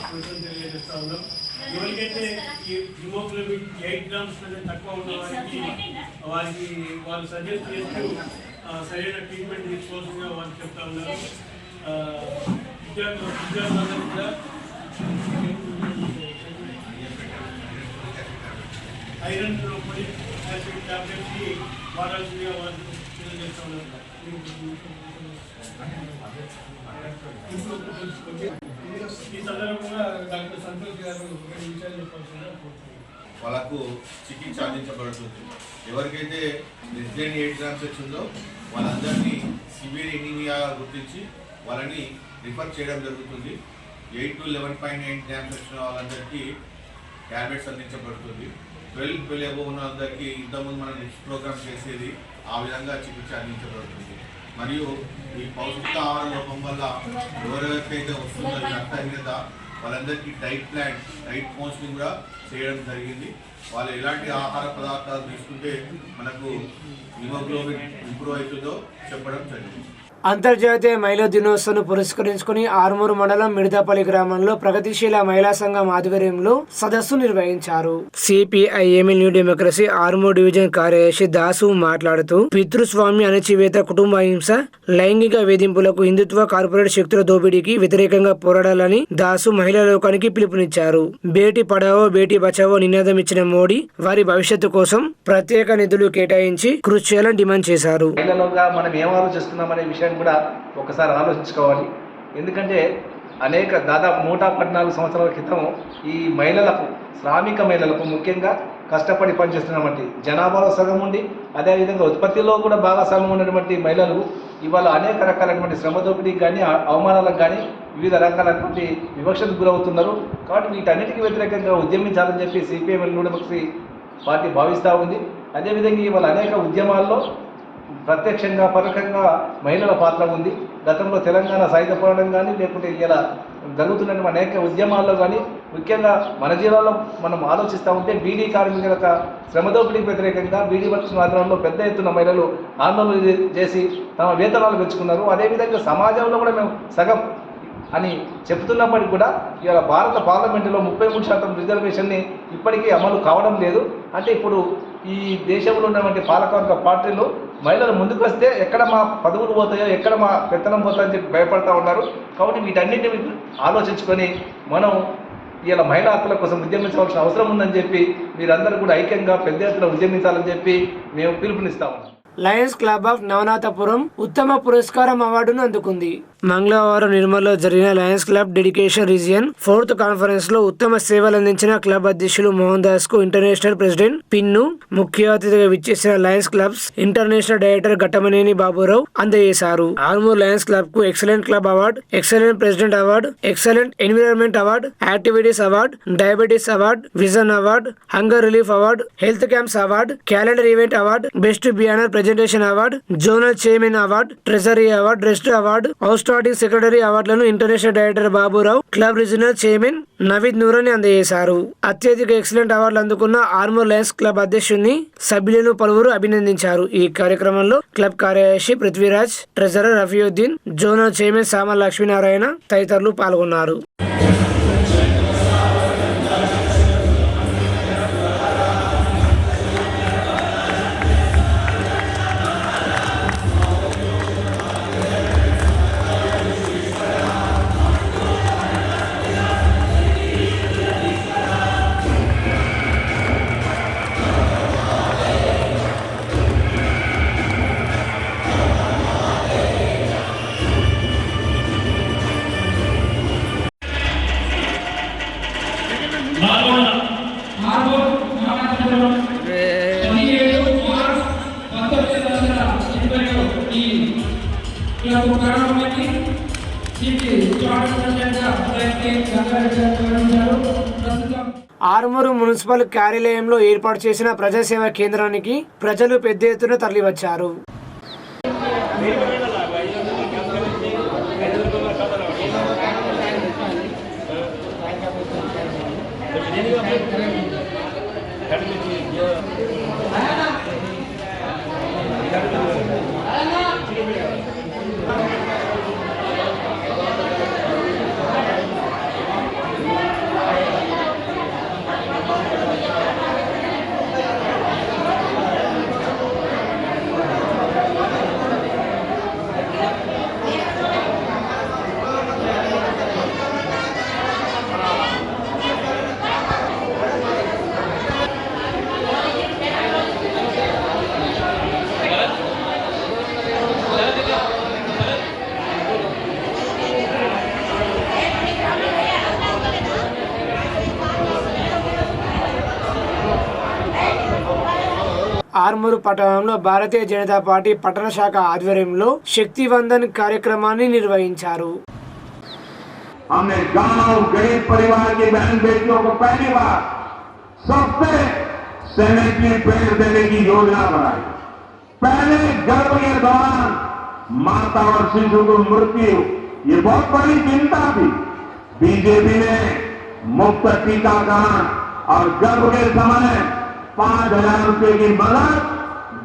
S14: కృతజ్ఞతలు తెలియజేస్తా ఉన్నాం. ఎవరికైతే ఈ హిమోగ్లోబిన్ 8 గ్రామ్స్ కంటే తక్కువ ఉన్న వారికి వాళ్ళు సజెస్ట్ చేస్తూ సరైన ట్రీట్మెంట్ తీసుకోవాల్సిందిగా వాళ్ళు చెప్తా ఉన్నారు. విద్యార్థులందరూ కూడా ఐరన్ యాసిడ్ టాబ్లెట్స్కి వాడాల్సిందిగా వాళ్ళు తెలియజేస్తా ఉన్నారు. ఈ సందర్భంగా డాక్టర్ సంతోష్ గారు విషయాలు చెప్పాల్సిందిగా
S15: వాళ్ళకు చికిత్స అందించబడుతుంది. ఎవరికైతే లెస్ దెన్ 8 గ్రామ్స్ వచ్చిందో వాళ్ళందరినీ సివియర్ ఎనీమియా గుర్తించి వాళ్ళని రిఫర్ చేయడం జరుగుతుంది. 8 to 11.9 గ్రామ్స్ వచ్చిన వాళ్ళందరికీ ట్యాబ్లెట్స్ అందించబడుతుంది. 12 above ఉన్న వాళ్ళందరికీ ఇంతకుముందు మనం నెక్స్ట్ ప్రోగ్రామ్ చేసేది ఆ విధంగా చికిత్స అందించబడుతుంది. మరియు ఈ పౌష్టిక ఆహార లోపం వల్ల ఎవరెవరికైతే వస్తుందో ఈ రక్తహీనత వాళ్ళందరికీ డైట్ కౌన్సిలింగ్ కూడా చేయడం జరిగింది. వాళ్ళు ఎలాంటి ఆహార పదార్థాలు తీసుకుంటే మనకు హిమోగ్లోబిన్ ఇంప్రూవ్ అవుతుందో చెప్పడం జరిగింది.
S1: అంతర్జాతీయ మహిళా దినోత్సవం పురస్కరించుకుని ఆర్మూరు మండలం మిడతపల్లి గ్రామంలో ప్రగతిశీల మహిళా సంఘం ఆధ్వర్యంలో సదస్సు నిర్వహించారు. CPIM new democracy Armoor division కార్యదర్శి దాసు మాట్లాడుతూ పితృస్వామ్య అణచివేత, కుటుంబ హింస, లైంగిక వేధింపులకు, హిందుత్వ కార్పొరేట్ శక్తుల దోపిడీకి వ్యతిరేకంగా పోరాడాలని దాసు మహిళా లోకానికి పిలుపునిచ్చారు. బేటీ పడావో బేటీ బచావో నినాదం ఇచ్చిన మోడీ వారి భవిష్యత్తు కోసం ప్రత్యేక నిధులు కేటాయించి కృషి చేయాలని డిమాండ్ చేశారు.
S16: మనం ఏం ఆలోచిస్తున్నామనే విషయం కూడా ఒకసారి ఆలోచించుకోవాలి. ఎందుకంటే దాదాపు 114 సంవత్సరాల క్రితం ఈ మహిళలకు, శ్రామిక మహిళలకు ముఖ్యంగా కష్టపడి పనిచేస్తున్నటువంటి జనాభాలో సగం ఉండి అదేవిధంగా ఉత్పత్తిలో కూడా బాగా సగం ఉన్నటువంటి మహిళలు ఇవాళ అనేక రకాలైనటువంటి శ్రమ దోపిడీకి కానీ, అవమానాలకు కానీ, వివిధ రకాలైనటువంటి వివక్షకు గురవుతున్నారు. కాబట్టి వీటన్నిటికీ వ్యతిరేకంగా ఉద్యమించాలని చెప్పి సిపిఎం న్యూ డెమోక్రసీ పార్టీ భావిస్తూ ఉంది. అదేవిధంగా ఇవాళ అనేక ఉద్యమాల్లో ప్రత్యక్షంగా పరోక్షంగా మహిళల పాత్ర ఉంది. గతంలో తెలంగాణ సాయుధ పోరాటం కానీ, లేకుంటే ఇలా జరుగుతున్నటువంటి అనేక ఉద్యమాల్లో కానీ, ముఖ్యంగా మన జిల్లాలో మనం ఆలోచిస్తూ ఉంటే బీడీ కార్మికుల శ్రమదోపిడీకి వ్యతిరేకంగా బీడీ వర్క్స్ ఆధ్వర్యంలో పెద్ద ఎత్తున మహిళలు ఆందోళన చేసి తమ వేతనాలు పెంచుకున్నారు. అదేవిధంగా సమాజంలో కూడా మేము సగం అని చెప్తున్నప్పటికీ కూడా ఇవాళ భారత పార్లమెంటులో 33% రిజర్వేషన్ని ఇప్పటికీ అమలు కావడం లేదు. అంటే ఇప్పుడు ఈ దేశంలో ఉన్నటువంటి పాలకవర్గ పార్టీలు మహిళలు ముందుకు వస్తే ఎక్కడ మా పదవులు పోతాయో, ఎక్కడ మా పెత్తనం పోతాయని చెప్పి భయపడతా ఉన్నారు. కాబట్టి వీటన్నింటినీ ఆలోచించుకొని మనం ఇలా మహిళా హక్కుల కోసం ఉద్యమించవలసిన అవసరం ఉందని చెప్పి మీరందరూ కూడా ఐక్యంగా పెద్ద ఎత్తున ఉద్యమించాలని చెప్పి మేము పిలుపునిస్తాము.
S1: లయన్స్ క్లబ్ ఆఫ్ నవనాథపురం ఉత్తమ పురస్కారం అవార్డును అందుకుంది. మంగళవారం నిర్మల్లో జరిగిన Lions club dedication region 4th conference లో ఉత్తమ సేవలు అందించిన క్లబ్ అధ్యక్షులు మోహన్ దాస్ కు ఇంటర్నేషనల్ ప్రెసిడెంట్ పిన్ను, ముఖ్య అతిథిగా విచ్చేసిన Lions clubs international director Ghattamaneni Baburao అందజేశారు. ఆర్మూర్ లయన్స్ క్లబ్ కు excellent club award, excellent president award, excellent environment award, activities award, diabetes award, vision award, hunger relief award, health camps award, calendar event award, best banner presentation award, zonal chairman award, treasury award, rest award, outstanding secretary అవార్డులను international director Baburao, club regional chairman Naveed Noorani అందజేశారు. అత్యధిక excellent అవార్డులు అందుకున్న Armoor Lions club అధ్యక్షుడిని సభ్యులను పలువురు అభినందించారు. ఈ కార్యక్రమంలో క్లబ్ కార్యదర్శి Prithviraj, treasurer Rafiuddin, zonal chairman Samal Lakshminarayana తదితరులు పాల్గొన్నారు. ఆర్మూరు మున్సిపల్ కార్యాలయంలో ఏర్పాటు చేసిన ప్రజాసేవ కేంద్రానికి ప్రజలు పెద్ద ఎత్తున తరలివచ్చారు. ఆర్మూరు పట్టణంలో భారతీయ జనతా పార్టీ పట్టణ శాఖ ఆధ్వర్యంలో శక్తి వందన్ కార్యక్రమాన్ని నిర్వహించారు.
S17: हमने गांव गरीब परिवार की बहन बेटियों को पहली बार सबसे सैनिटरी पैड देने की योजना बनाई. पहले गर्भ के दौरान माता और शिशु को मृत्यु ये बहुत बड़ी चिंता थी. बीजेपी ने मुफ्त टीकाकरण और गर्भ के समय 5,000 रुपए की मदद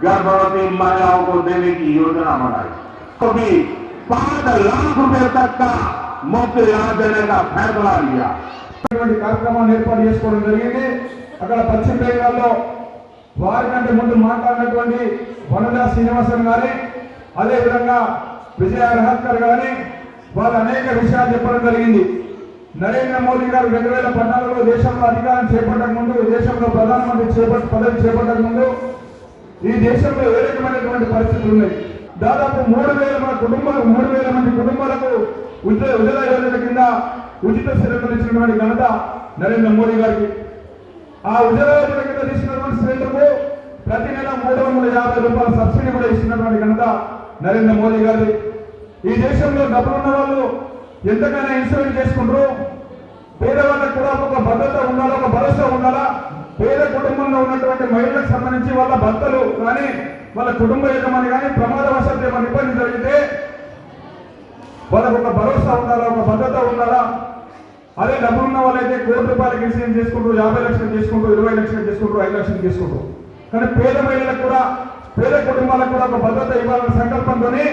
S17: गर्भवती महिलाओं को देने की योजना बनाई. तो भी 5 लाख रुपए तक का मुफ्त इलाज देने का फैसला लिया.
S18: కార్యక్రమాన్ని ఏర్పాటు చేసుకోవడం జరిగింది. అక్కడ పశ్చిమ బెంగాల్లో వారి కంటే ముందు మాట్లాడినటువంటి వనజా శ్రీనివాసన్ గారి, అదేవిధంగా విజయ రహత్కర్ గారి, వాళ్ళు అనేక విషయాలు చెప్పడం జరిగింది. నరేంద్ర మోదీ గారు 2014లో దేశంలో అధికారం చేపట్టక ముందు, దేశంలో ప్రధానమంత్రి పదవి చేపట్టక ముందు ఈ దేశంలో ఏ రకమైనటువంటి పరిస్థితులు ఉన్నాయి. దాదాపు 3,000 మంది కుటుంబాలకు ఉజ్వల యోజన కింద ఉచిత సిలిండర్ ఇచ్చినటువంటి ఘనత నరేంద్ర మోదీ గారికి. ఆ ఉజ్వల యోజన కింద తీసుకున్నటువంటి సిలిండర్కు ప్రతి నెల 350 రూపాయల సబ్సిడీ కూడా ఇస్తున్నటువంటి ఘనత నరేంద్ర మోదీ గారి. ఈ దేశంలో డబ్బులు ఉన్న వాళ్ళు ఎంతకైనా ఇన్సూరెన్స్ చేసుకుంటారు. పేదవాళ్ళకు కూడా ఒక భద్రత ఉండాలా, ఒక భరోసా ఉండాలా. పేద కుటుంబంలో ఉన్నటువంటి మహిళలకు సంబంధించి వాళ్ళ భర్తలు కానీ వాళ్ళ కుటుంబ యజమాని కానీ ప్రమాదవశాత్తు ఏమైనా ఇబ్బంది జరిగితే వాళ్ళకు ఒక భరోసా ఉండాలా, ఒక భద్రత ఉండాలా. అదే డబ్బులు ఉన్న వాళ్ళైతే ₹1,00,00,000 ఇన్సూరెన్స్ చేసుకుంటారు, 50 లక్షలు చేసుకుంటారు, 20 లక్షలు చేసుకుంటారు, 5 లక్షలు చేసుకుంటారు. కానీ పేద మహిళలకు కూడా, పేద కుటుంబాలకు కూడా ఒక భద్రత ఇవ్వాలన్న సంకల్పంతోనే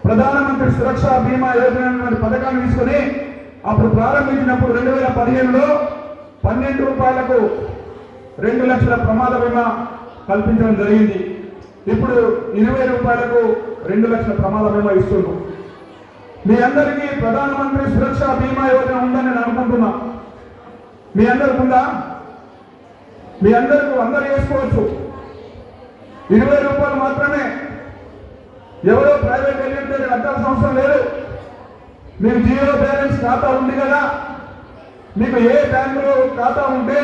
S18: ప్రధానమంత్రి సురక్ష బీమా యోజన అనే పథకాన్ని తీసుకుని అప్పుడు ప్రారంభించినప్పుడు 2015లో ₹12కు 2 లక్షల ప్రమాద బీమా కల్పించడం జరిగింది. ఇప్పుడు ₹20కు 2 లక్షల ప్రమాద బీమా ఇస్తున్నారు. మీ అందరికీ ప్రధానమంత్రి సురక్ష బీమా యోజన ఉందని నేను అనుకుంటున్నా. మీ అందరికి ఉందా? మీ అందరూ వేసుకోవచ్చు. ₹20 మాత్రమే. ఎవరో ప్రైవేట్ వెళ్ళి కట్టాల్సిన అవసరం లేదు. మీకు జీరో బ్యాలెన్స్ ఖాతా ఉంది కదా, మీకు ఏ బ్యాంకులో ఖాతా ఉంటే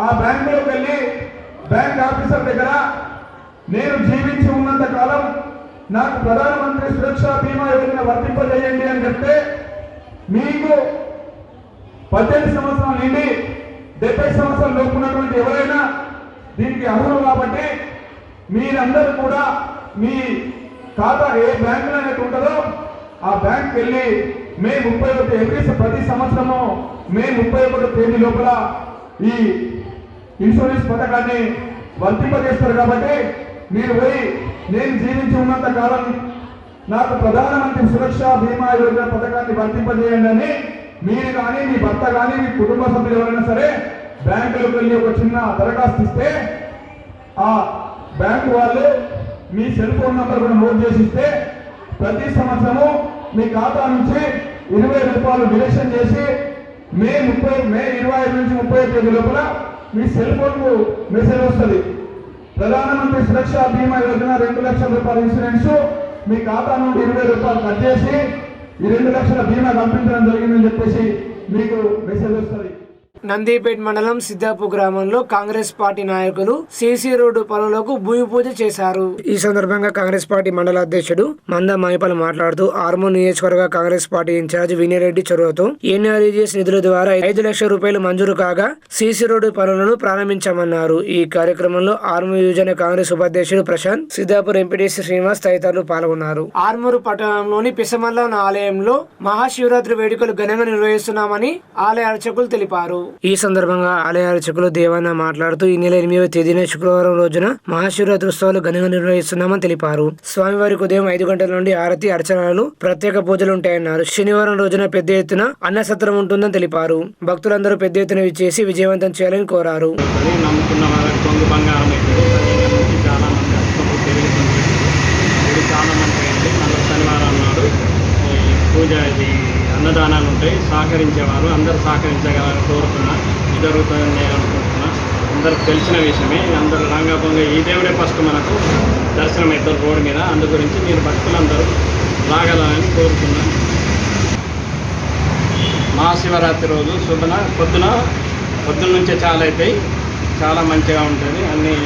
S18: ఆ బ్యాంకులోకి వెళ్ళి బ్యాంక్ ఆఫీసర్ దగ్గర నేను జీవించి ఉన్నంత కాలం నాకు ప్రధానమంత్రి సురక్ష బీమా యోజన వర్తింపజేయండి అని చెప్తే మీకు 18 సంవత్సరాల నుండి 70 సంవత్సరాల లోపు ఉన్నటువంటి ఎవరైనా దీనికి అర్హులు కాబట్టి మీరందరూ కూడా మీ ఖాతా ఏ బ్యాంకులో అనేది ఉంటుందో ఆ బ్యాంక్కి వెళ్ళి మే 31 ప్రతి సంవత్సరము మే 31 తేదీ లోపల ఈ ఇన్సూరెన్స్ పథకాన్ని వర్తింపజేస్తారు. కాబట్టి మీరు పోయి నేను జీవించి ఉన్నంత కాలం నాకు ప్రధానమంత్రి సురక్ష బీమా యోజన పథకాన్ని వర్తింపజేయండి అని మీరు కానీ మీ భర్త కానీ మీ కుటుంబ సభ్యులు ఎవరైనా సరే బ్యాంకులోకి వెళ్ళి ఒక చిన్న దరఖాస్తు ఇస్తే ఆ బ్యాంకు వాళ్ళు మీ సెల్ ఫోన్ నంబర్ కూడా నోట్ చేసి ఇస్తే ప్రతి సంవత్సరము మీ ఖాతా నుంచి 20 రూపాయలు డిడక్షన్ చేసి మే 25 నుంచి 30 తేదీ లోపల మీ సెల్ ఫోన్కు మెసేజ్ వస్తుంది. ప్రధానమంత్రి సురక్ష బీమా యోజన 2 లక్షల రూపాయల ఇన్సూరెన్స్ మీ ఖాతా నుండి 20 రూపాయలు కట్ చేసి ఈ 2 లక్షల బీమా కల్పించడం జరిగిందని చెప్పేసి మీకు మెసేజ్ వస్తుంది.
S1: నందిపేట్ మండలం సిద్దాపూర్ గ్రామంలో కాంగ్రెస్ పార్టీ నాయకులు సీసీ రోడ్డు పనులకు భూమి పూజ చేశారు. ఈ సందర్భంగా కాంగ్రెస్ పార్టీ మండల అధ్యక్షుడు మంద మైపల్ మాట్లాడుతూ ఆర్మూర్ నియోజకవర్గ కాంగ్రెస్ పార్టీ ఇన్ఛార్జ్ వినయరెడ్డి చొరవతో ఎన్ఆర్ఈజీఎస్ నిధుల ద్వారా 5 లక్షల రూపాయలు మంజూరు కాగా సీసీ రోడ్డు పనులను ప్రారంభించామన్నారు. ఈ కార్యక్రమంలో ఆర్మూర్ యువజన కాంగ్రెస్ ఉపాధ్యక్షుడు ప్రశాంత్, సిద్దాపూర్ ఎంపీటీసీ శ్రీనివాస్ తదితరులు పాల్గొన్నారు. ఆర్మూరు పట్టణంలోని పిసమల్ల ఆలయంలో మహాశివరాత్రి వేడుకలు ఘనంగా నిర్వహిస్తున్నామని ఆలయ అర్చకులు తెలిపారు. ఈ సందర్భంగా ఆలయ అర్చకులు దేవన్న మాట్లాడుతూ ఈ నెల 8వ తేదీన శుక్రవారం రోజున మహాశివరాత్రి ఉత్సవాలు ఘనంగా నిర్వహిస్తున్నామని తెలిపారు. స్వామివారికి ఉదయం 5 గంటల నుండి ఆరతి అర్చనలు ప్రత్యేక పూజలు ఉంటాయన్నారు. శనివారం రోజున పెద్ద ఎత్తున అన్నసత్రం ఉంటుందని తెలిపారు. భక్తులందరూ పెద్ద ఎత్తున విచ్చేసి విజయవంతం చేయాలని కోరారు.
S5: నమ్ముకున్న వాళ్ళకి కొంగు బంగారం అయితే చాలా మంది చాలా మంది అయింది. మళ్ళీ శనివారం నాడు పూజ అన్నదానాలు ఉంటాయి. సహకరించేవారు అందరూ సహకరించగలని కోరుతున్నా, జరుగుతుందని నేను అనుకుంటున్నా. అందరికి తెలిసిన విషయమే. అందరూ రంగభంగ ఈ దేవుడే ఫస్ట్ మనకు దర్శనం అవుతారు రోడ్డు మీద. అందు గురించి మీరు భక్తులందరూ రాగలని కోరుతున్నా. మహాశివరాత్రి రోజు పొద్దున నుంచే చాలా అవుతాయి. చాలా మంచిగా ఉంటుంది. అన్ని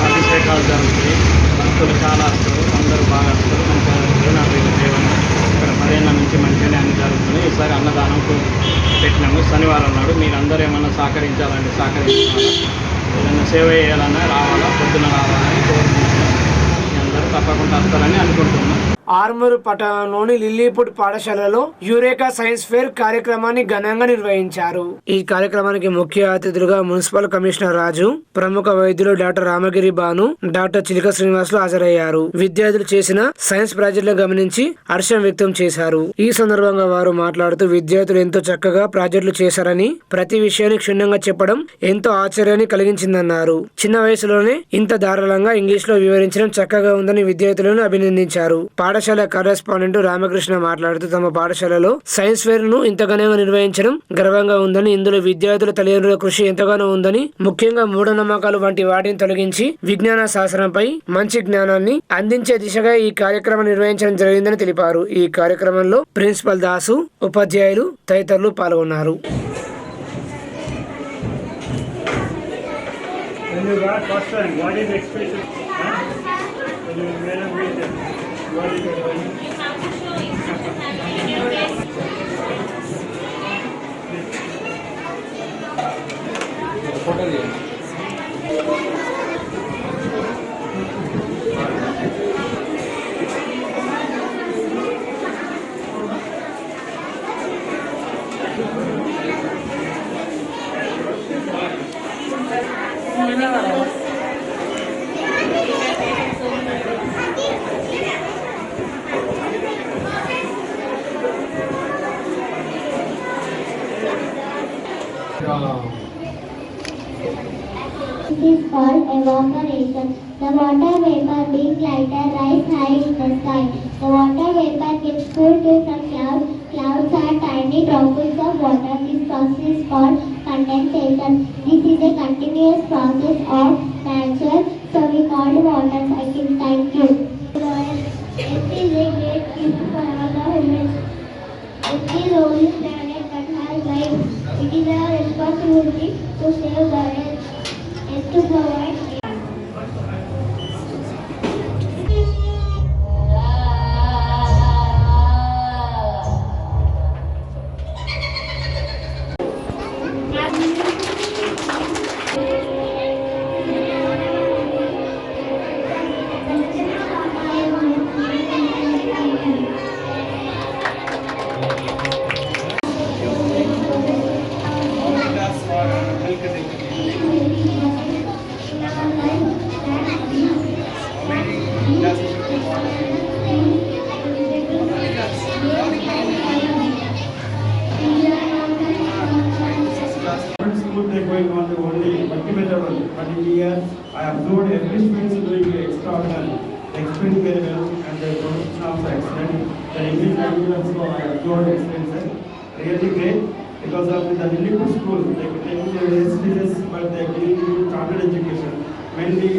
S5: అభిషేకాలు జరుగుతాయి. భక్తులు చాలా వస్తారు. అందరూ బాగా వస్తారు. మంచిగా ఉంటుంది. నాకు దేవన్న ఇక్కడ 10 ఏళ్ళ నుంచి మంచిగానే అన్ని జరుగుతున్నాయి. ఈసారి అన్నదానం పెట్టినాము శనివారం నాడు. మీరు అందరూ ఏమన్నా సహకరించాలంటే సహకరించాలా, ఏదైనా సేవ చేయాలన్నా రావాలా, పొద్దున రావాలని కోరుకుంటున్నాను. అందరూ తప్పకుండా వస్తారని అనుకుంటున్నాను.
S1: ఆర్మూరు పట్టణంలోని లిల్లీపుట్ పాఠశాలలో యురేకా సైన్స్ ఫేర్ కార్యక్రమాన్ని ఘనంగా నిర్వహించారు. ఈ కార్యక్రమానికి ముఖ్య అతిథులుగా మున్సిపల్ కమిషనర్ రాజు, ప్రముఖ వైద్యులు డాక్టర్ రామగిరి బాను, డాక్టర్ చిలిక శ్రీనివాసులు హాజరయ్యారు. విద్యార్థులు చేసిన సైన్స్ ప్రాజెక్టులను గమనించి హర్షం వ్యక్తం చేశారు. ఈ సందర్భంగా వారు మాట్లాడుతూ విద్యార్థులు ఎంతో చక్కగా ప్రాజెక్టులు చేశారని, ప్రతి విషయాన్ని క్షుణ్ణంగా చెప్పడం ఎంతో ఆశ్చర్యాన్ని కలిగించిందన్నారు. చిన్న వయసులోనే ఇంత ధారాళంగా ఇంగ్లీష్ లో వివరించడం చక్కగా ఉందని విద్యార్థులను అభినందించారు. పాఠశాల కరెస్పాండెంట్ రామకృష్ణ మాట్లాడుతూ తమ పాఠశాలలో సైన్స్ ఫేర్ ను ఇంత ఘనంగా నిర్వహించడం గర్వంగా ఉందని, ఇందులో విద్యార్థుల తల్లిదండ్రుల కృషి ఎంతగానో ఉందని, ముఖ్యంగా మూఢనమ్మకాలు వంటి వాటిని తొలగించి విజ్ఞాన శాస్త్రంపై మంచి జ్ఞానాన్ని అందించే దిశగా ఈ కార్యక్రమం నిర్వహించడం జరిగిందని తెలిపారు. ఈ కార్యక్రమంలో ప్రిన్సిపల్ దాసు, ఉపాధ్యాయులు తదితరులు పాల్గొన్నారు.
S19: It is called evaporation. The water vapor being lighter rise high in the sky. The water vapor gets cooled to the clouds. Clouds are tiny droplets of water. This process is called condensation. This is a continuous process of nature, so we call it water cycle. Thank you. It is a great gift for all the humans. to provide
S14: school they're going on the only multi-method only. But in here, I observed every student is doing extraordinary, explaining very well, and the production also excellent. The English language also I observed excellent, sir. Really great because of the really good school. They taking the SDGs, but they're giving you targeted education. Mainly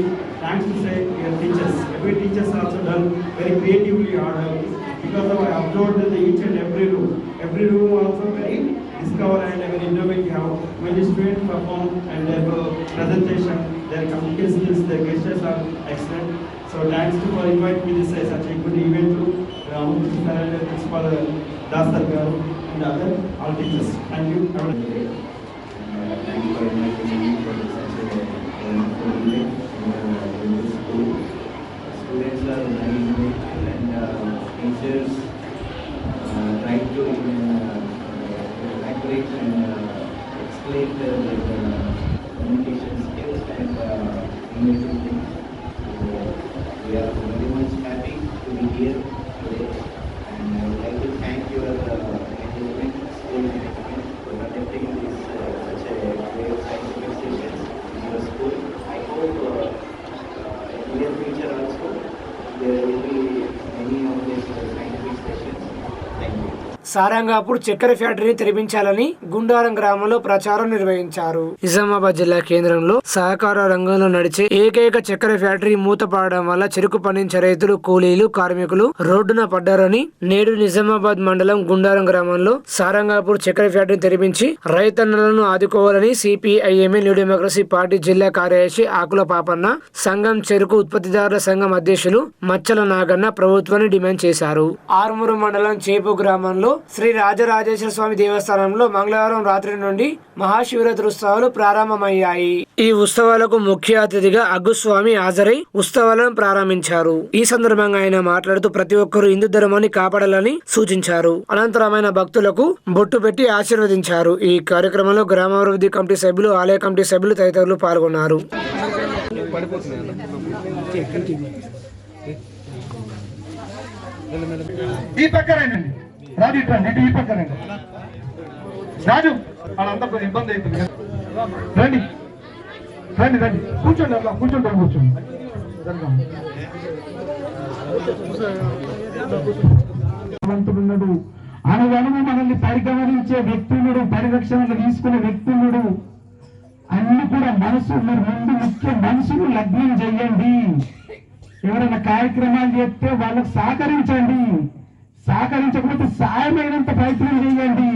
S14: thanks to say your teachers. Every teachers also done very creatively hard work. Because of I observed each and every room. Every room also very discover and very innovative. When the students perform and their presentation, their communication skills, their gestures are excellent. So thanks to for inviting me this such a good event to Principal Dasar Garu and other all teachers. Thank you.
S20: Thank you for inviting me for such a wonderful event in the school. Students are learning it and teachers trying to elaborate and explain the communication skills and innovative things. So we are very much happy to be here today, and I would like to thank your management, school management, for conducting this such a great scientific sessions in your school. I hope in the near future also there will be many of these scientific sessions. Thank you.
S1: Sarangapur చక్కెర ఫ్యాక్టరీని తెరిపించాలని గుండారం గ్రామంలో ప్రచారం నిర్వహించారు. నిజామాబాద్ జిల్లా కేంద్రంలో సహకార రంగంలో నడిచే ఏకైక చక్కెర ఫ్యాక్టరీ మూతపడడం వల్ల చెరుకు పండించే రైతులు, కూలీలు, కార్మికులు రోడ్డున పడ్డారని నేడు నిజామాబాద్ మండలం గుండారం గ్రామంలో సారంగాపూర్ చక్కెర ఫ్యాక్టరీని తెరిపించి రైతన్నలను ఆదుకోవాలని సిపిఐఎంఎల్ న్యూ డెమోక్రసీ పార్టీ జిల్లా కార్యదర్శి ఆకుల పాపన్న, సంఘం చెరుకు ఉత్పత్తిదారుల సంఘం అధ్యక్షులు మచ్చల నాగన్న ప్రభుత్వాన్ని డిమాండ్ చేశారు. ఆర్మూరు మండలం చేపు గ్రామంలో శ్రీ రాజరాజేశ్వర స్వామి దేవస్థానంలో మంగళవారం రాత్రి నుండి మహాశివరాత్రి ఉత్సవాలు ప్రారంభమయ్యాయి. ఈ ఉత్సవాలకు ముఖ్య అతిథిగా అగ్గుస్వామి హాజరై ఉత్సవాలను ప్రారంభించారు. ఈ సందర్భంగా ఆయన మాట్లాడుతూ ప్రతి ఒక్కరూ హిందూ ధర్మాన్ని కాపాడాలని సూచించారు. అనంతరం ఆయన భక్తులకు బొట్టు పెట్టి ఆశీర్వదించారు. ఈ కార్యక్రమంలో గ్రామాభివృద్ధి కమిటీ సభ్యులు, ఆలయ కమిటీ సభ్యులు తదితరులు పాల్గొన్నారు.
S18: రాజు ఇటు ఈ పక్క రండి. రాజు వాళ్ళందరూ ఇబ్బంది అవుతుంది. రండి రండి రండి, కూర్చోండి, అట్లా కూర్చోండి కూర్చోండి. భగవంతుడున్నాడు, అనువనువు మనల్ని పరిగమనించే వ్యక్తులుడు, పరిరక్షణలు తీసుకునే వ్యక్తులుడు. అన్ని కూడా మనసు, మీరు ముందు ముఖ్య మనసును లగ్నం చెయ్యండి. ఎవరైనా కార్యక్రమాలు చేస్తే వాళ్ళకు సహకరించండి. సహకరించకపోతే సాయమైనంత ప్రయత్నం చేయండి.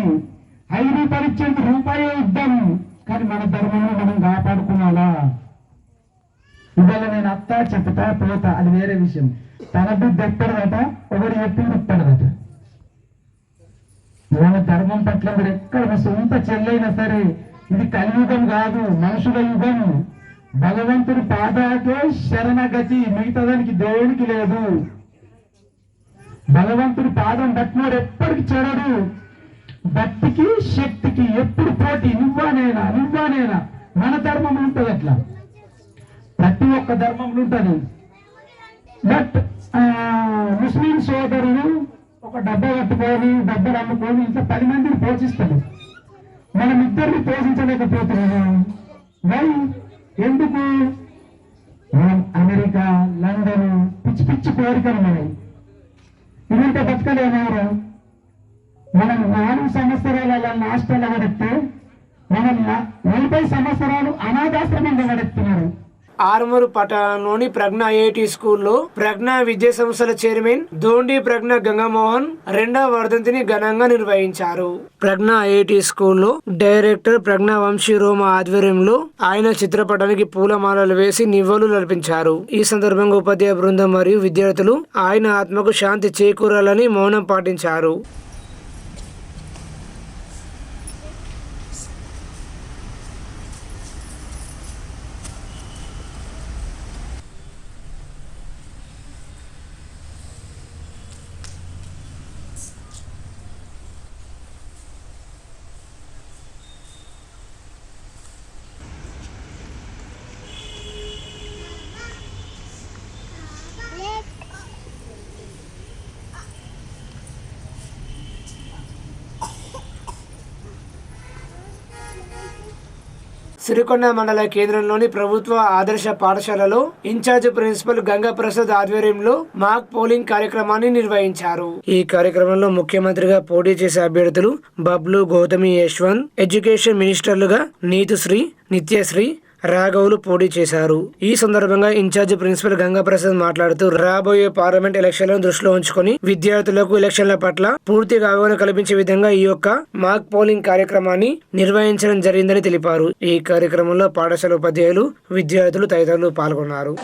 S18: 5 రూపాయలు ఇచ్చేంత రూపాయే ఇద్దాం, కానీ మన ధర్మాన్ని మనం కాపాడుకోవాలా. ఇవాళ నేను అత్తా చెప్తా పోతా, అది వేరే విషయం. తన బిడ్డ ఎక్కడదట, ఒకటి చెప్పింది ఇక్కడదట. మన ధర్మం పట్ల మీరు ఎక్కడ మీ సొంత చెల్లైనా సరే, ఇది కలియుగం కాదు, మనుషుల యుగం. భగవంతుడి పాదాకే శరణగతి, మిగతాదానికి దేవునికి లేదు. భగవంతుడి పాదం పట్టినోడు ఎప్పటికి చెడడు. భక్తికి శక్తికి ఎప్పుడు పోటీ, నువ్వానేనా నువ్వానేనా. మన ధర్మం ఉంటుంది అట్లా, ప్రతి ఒక్క ధర్మంలో ఉంటుంది. బట్ ముస్లిం సోదరులు ఒక డబ్బా కట్టుకొని, డబ్బులు అమ్ముకొని ఇంకా 10 మందిని పోషిస్తాడు. మనం ఇద్దరిని పోషించలేకపోతున్నాం. వై? ఎందుకు? మనం అమెరికా, లండన్, పిచ్చి పిచ్చి కోరికలు మనవి. ఇదంతా బతకలేమోరా. మనం 4 సంవత్సరాల హాస్టల్లో గడిపితే మనం 40 సంవత్సరాలు అనాథాశ్రమంలో గడుపుతున్నారు.
S1: ఆర్మూరు పట్టణంలోని ప్రజ్ఞ ఐఐటి స్కూల్లో ప్రజ్ఞ విద్యా సంస్థల చైర్మన్ దోండి ప్రజ్ఞ గంగమోహన్ 2వ వర్ధంతిని ఘనంగా నిర్వహించారు. ప్రజ్ఞ ఐఐటి స్కూల్లో డైరెక్టర్ ప్రజ్ఞ వంశీ రోమ ఆధ్వర్యంలో ఆయన చిత్రపటానికి పూలమాలలు వేసి నివాళులు అర్పించారు. ఈ సందర్భంగా ఉపాధ్యాయ బృందం మరియు విద్యార్థులు ఆయన ఆత్మకు శాంతి చేకూరాలని మౌనం పాటించారు. సిరికొండ మండల కేంద్రంలోని ప్రభుత్వ ఆదర్శ పాఠశాలలో ఇన్ఛార్జ్ ప్రిన్సిపల్ గంగా ప్రసాద్ ఆధ్వర్యంలో మాక్ పోలింగ్ కార్యక్రమాన్ని నిర్వహించారు. ఈ కార్యక్రమంలో ముఖ్యమంత్రిగా పోటీ చేసే అభ్యర్థులు బబ్లు, గౌతమి, యశ్వంత్, ఎడ్యుకేషన్ మినిస్టర్లుగా నీతుశ్రీ, నిత్యశ్రీ, రాఘవులు పోటీ చేశారు. ఈ సందర్భంగా ఇన్ఛార్జ్ ప్రిన్సిపల్ గంగాప్రసాద్ మాట్లాడుతూ రాబోయే పార్లమెంట్ ఎలక్షన్లను దృష్టిలో ఉంచుకొని విద్యార్థులకు ఎలక్షన్ల పట్ల పూర్తిగా అవగాహన కల్పించే విధంగా ఈ యొక్క మాక్ పోలింగ్ కార్యక్రమాన్ని నిర్వహించడం జరిగిందని తెలిపారు. ఈ కార్యక్రమంలో పాఠశాల ఉపాధ్యాయులు, విద్యార్థులు తదితరులు పాల్గొన్నారు.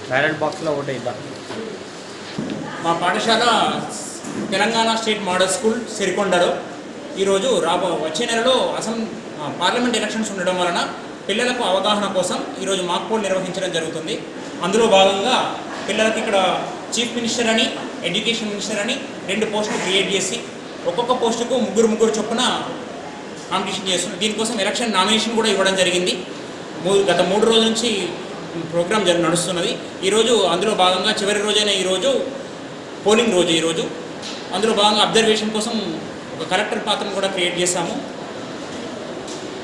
S5: బ్యాలెట్ బాక్స్లో ఓటే ఇద్దాం.
S21: మా పాఠశాల తెలంగాణ స్టేట్ మోడల్ స్కూల్ సిరికొండలో ఈరోజు వచ్చే నెలలో పార్లమెంట్ ఎలక్షన్స్ ఉండడం వలన పిల్లలకు అవగాహన కోసం ఈరోజు మాక్ పోల్ నిర్వహించడం జరుగుతుంది. అందులో భాగంగా పిల్లలకి ఇక్కడ చీఫ్ మినిస్టర్ అని, ఎడ్యుకేషన్ మినిస్టర్ అని 2 పోస్టులు క్రియేట్ చేసి ఒక్కొక్క పోస్టుకు ముగ్గురు చొప్పున కాంపిటీషన్ చేస్తున్నారు. దీనికోసం ఎలక్షన్ నామినేషన్ కూడా ఇవ్వడం జరిగింది. గత 3 రోజుల నుంచి ప్రోగ్రామ్ నడుస్తున్నది. ఈరోజు అందులో భాగంగా చివరి రోజైన ఈరోజు పోలింగ్ రోజు. ఈరోజు అందులో భాగంగా అబ్జర్వేషన్ కోసం ఒక కలెక్టర్ పాత్రను కూడా క్రియేట్ చేశాము.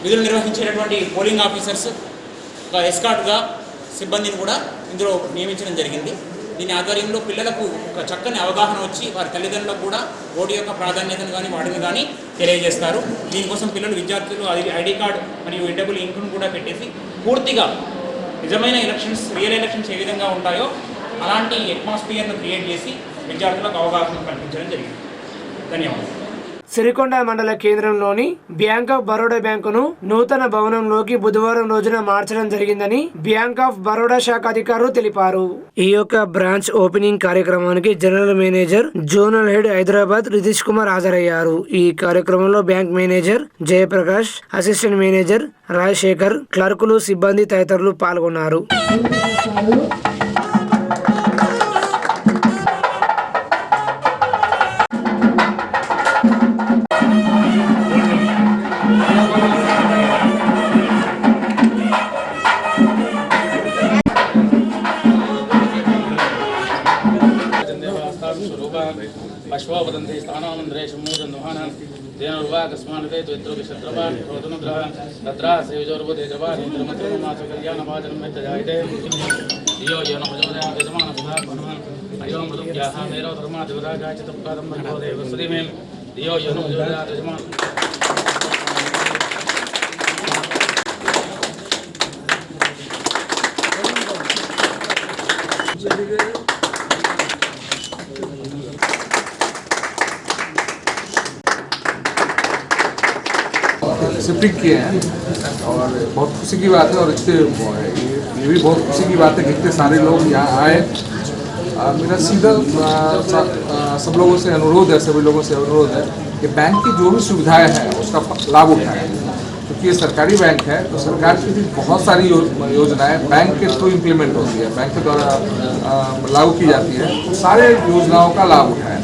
S21: విధులు నిర్వహించేటటువంటి పోలింగ్ ఆఫీసర్స్, ఒక ఎస్కార్ట్గా సిబ్బందిని కూడా ఇందులో నియమించడం జరిగింది. దీని ఆధ్వర్యంలో పిల్లలకు ఒక చక్కని అవగాహన వచ్చి వారి తల్లిదండ్రులకు కూడా ఓటు యొక్క ప్రాధాన్యతను కానీ వాటిని కానీ తెలియజేస్తారు. దీనికోసం విద్యార్థులు ఐడి కార్డు మరియు ఇంటబుల్ ఇంకును కూడా పెట్టేసి పూర్తిగా నిజమైన ఎలక్షన్స్, రియల్ ఎలక్షన్స్ ఏ విధంగా ఉంటాయో అలాంటి అట్మాస్ఫియర్ను క్రియేట్ చేసి విద్యార్థులకు అవగాహన కల్పించడం జరిగింది. ధన్యవాదాలు.
S1: సిరికొండ మండల కేంద్రంలోని బ్యాంక్ ఆఫ్ బరోడా బ్యాంకును నూతన భవనంలోకి బుధవారం రోజున మార్చడం జరిగిందని బ్యాంక్ ఆఫ్ బరోడా శాఖ అధికారులు తెలిపారు. ఈ యొక్క బ్రాంచ్ ఓపెనింగ్ కార్యక్రమానికి general manager, zonal head Hyderabad Ritish Kumar హాజరయ్యారు. ఈ కార్యక్రమంలో bank manager Jayaprakash, assistant manager Rajasekhar, క్లర్కులు, సిబ్బంది తదితరులు పాల్గొన్నారు.
S5: अश्वपदन्ते स्थानामन्त्रे शम्मूजन्वहानां तेनोर्वाकस्मान्ते त्वत्रोगशत्रवान् भवतनुग्रहः तत्रा सेवजोर्वदेजवानेन्द्रमत्रमासकल्याणभाजनं मेत्तजायते यो जनमजोदया यजमानसुधात्मनः अयो मृदुभ्याः मेरो धर्माधिपदाय च तत्पादं भगवदेव श्रीमें यो जनमजोदया यजमान
S22: शिफ्टिंग किए हैं और बहुत खुशी की बात है। और इतने ये भी बहुत खुशी की बात है कि इतने सारे लोग यहाँ आए। मेरा सीधा सब लोगों से अनुरोध है, सभी लोगों से अनुरोध है कि बैंक की जो भी सुविधाएं हैं उसका लाभ उठाएं। क्योंकि ये सरकारी बैंक है तो सरकार की भी बहुत सारी योजनाएं बैंक के थ्रू इम्प्लीमेंट होती है, बैंक के द्वारा लागू की जाती है। तो सारे योजनाओं का लाभ उठाएं।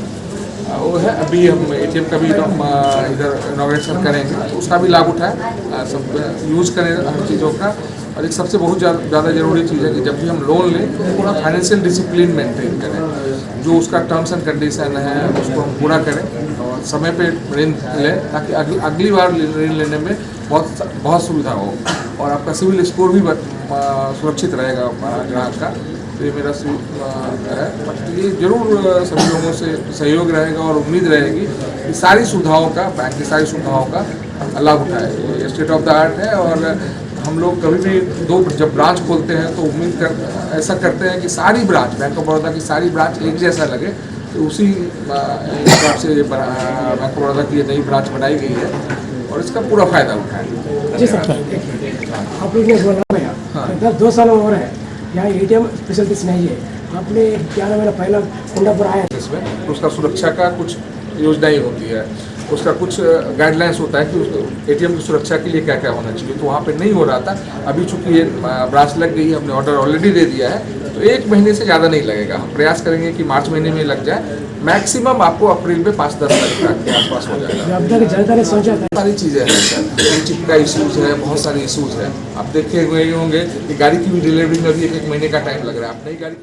S22: वो है अभी हम ATM का भी इधर इनॉग्रेशन करेंगे तो उसका भी लाभ उठाएं, सब यूज़ करें हर चीज़ों का। और एक सबसे बहुत ज़्यादा ज़रूरी चीज़ है कि जब भी हम लोन लें तो पूरा फाइनेंशियल डिसिप्लिन मेंटेन करें, जो उसका टर्म्स एंड कंडीशन है उसको हम पूरा करें। और समय पे ऋण लें ताकि अगली बार ऋण लेने में बहुत सुविधा हो और आपका सिविल स्कोर भी सुरक्षित रहेगा ग्राहक का। तो ये मेरा है, ये जरूर सभी लोगों से सहयोग रहेगा और उम्मीद रहेगी कि सारी सुविधाओं का, बैंक की सारी सुविधाओं का लाभ उठाए। ये स्टेट ऑफ द आर्ट है और हम लोग कभी भी जब ब्रांच खोलते हैं तो ऐसा करते हैं कि सारी ब्रांच, बैंक ऑफ बड़ौदा की सारी ब्रांच एक जैसा लगे। तो उसी हिसाब से बैंक ऑफ बड़ौदा की नई ब्रांच बनाई गई है और इसका पूरा फायदा उठाएं।
S1: जी सर, आप लोग ने बोला 2 साल हो रहे हैं यहाँ ATM फैसिलिटीज नहीं है, आपने क्या नाम है पहला कुंडापुर आया
S22: इसमें तो उसका सुरक्षा का कुछ योजनाएं होती है, उसका कुछ गाइडलाइंस होता है कि ATM की सुरक्षा के लिए क्या क्या होना चाहिए। तो वहाँ पे नहीं हो रहा था, अभी चूंकि ये ब्रांच लग गई है, हमने ऑर्डर ऑलरेडी दे दिया है, तो 1 महीने से ज़्यादा नहीं लगेगा। हम प्रयास करेंगे कि मार्च महीने में लग जाए, मैक्सिमम आपको अप्रैल में 5-10 तारीख के आसपास हो जाएगा।
S1: अब तक जनता ने सोचा था
S22: सारी चीज़ें हैं सर, चिप का इशूज़ है, बहुत सारे इशूज़ हैं। आप देखे हुए होंगे कि गाड़ी की भी डिलीवरी में अभी 1 महीने का टाइम लग रहा है। आप नई गाड़ी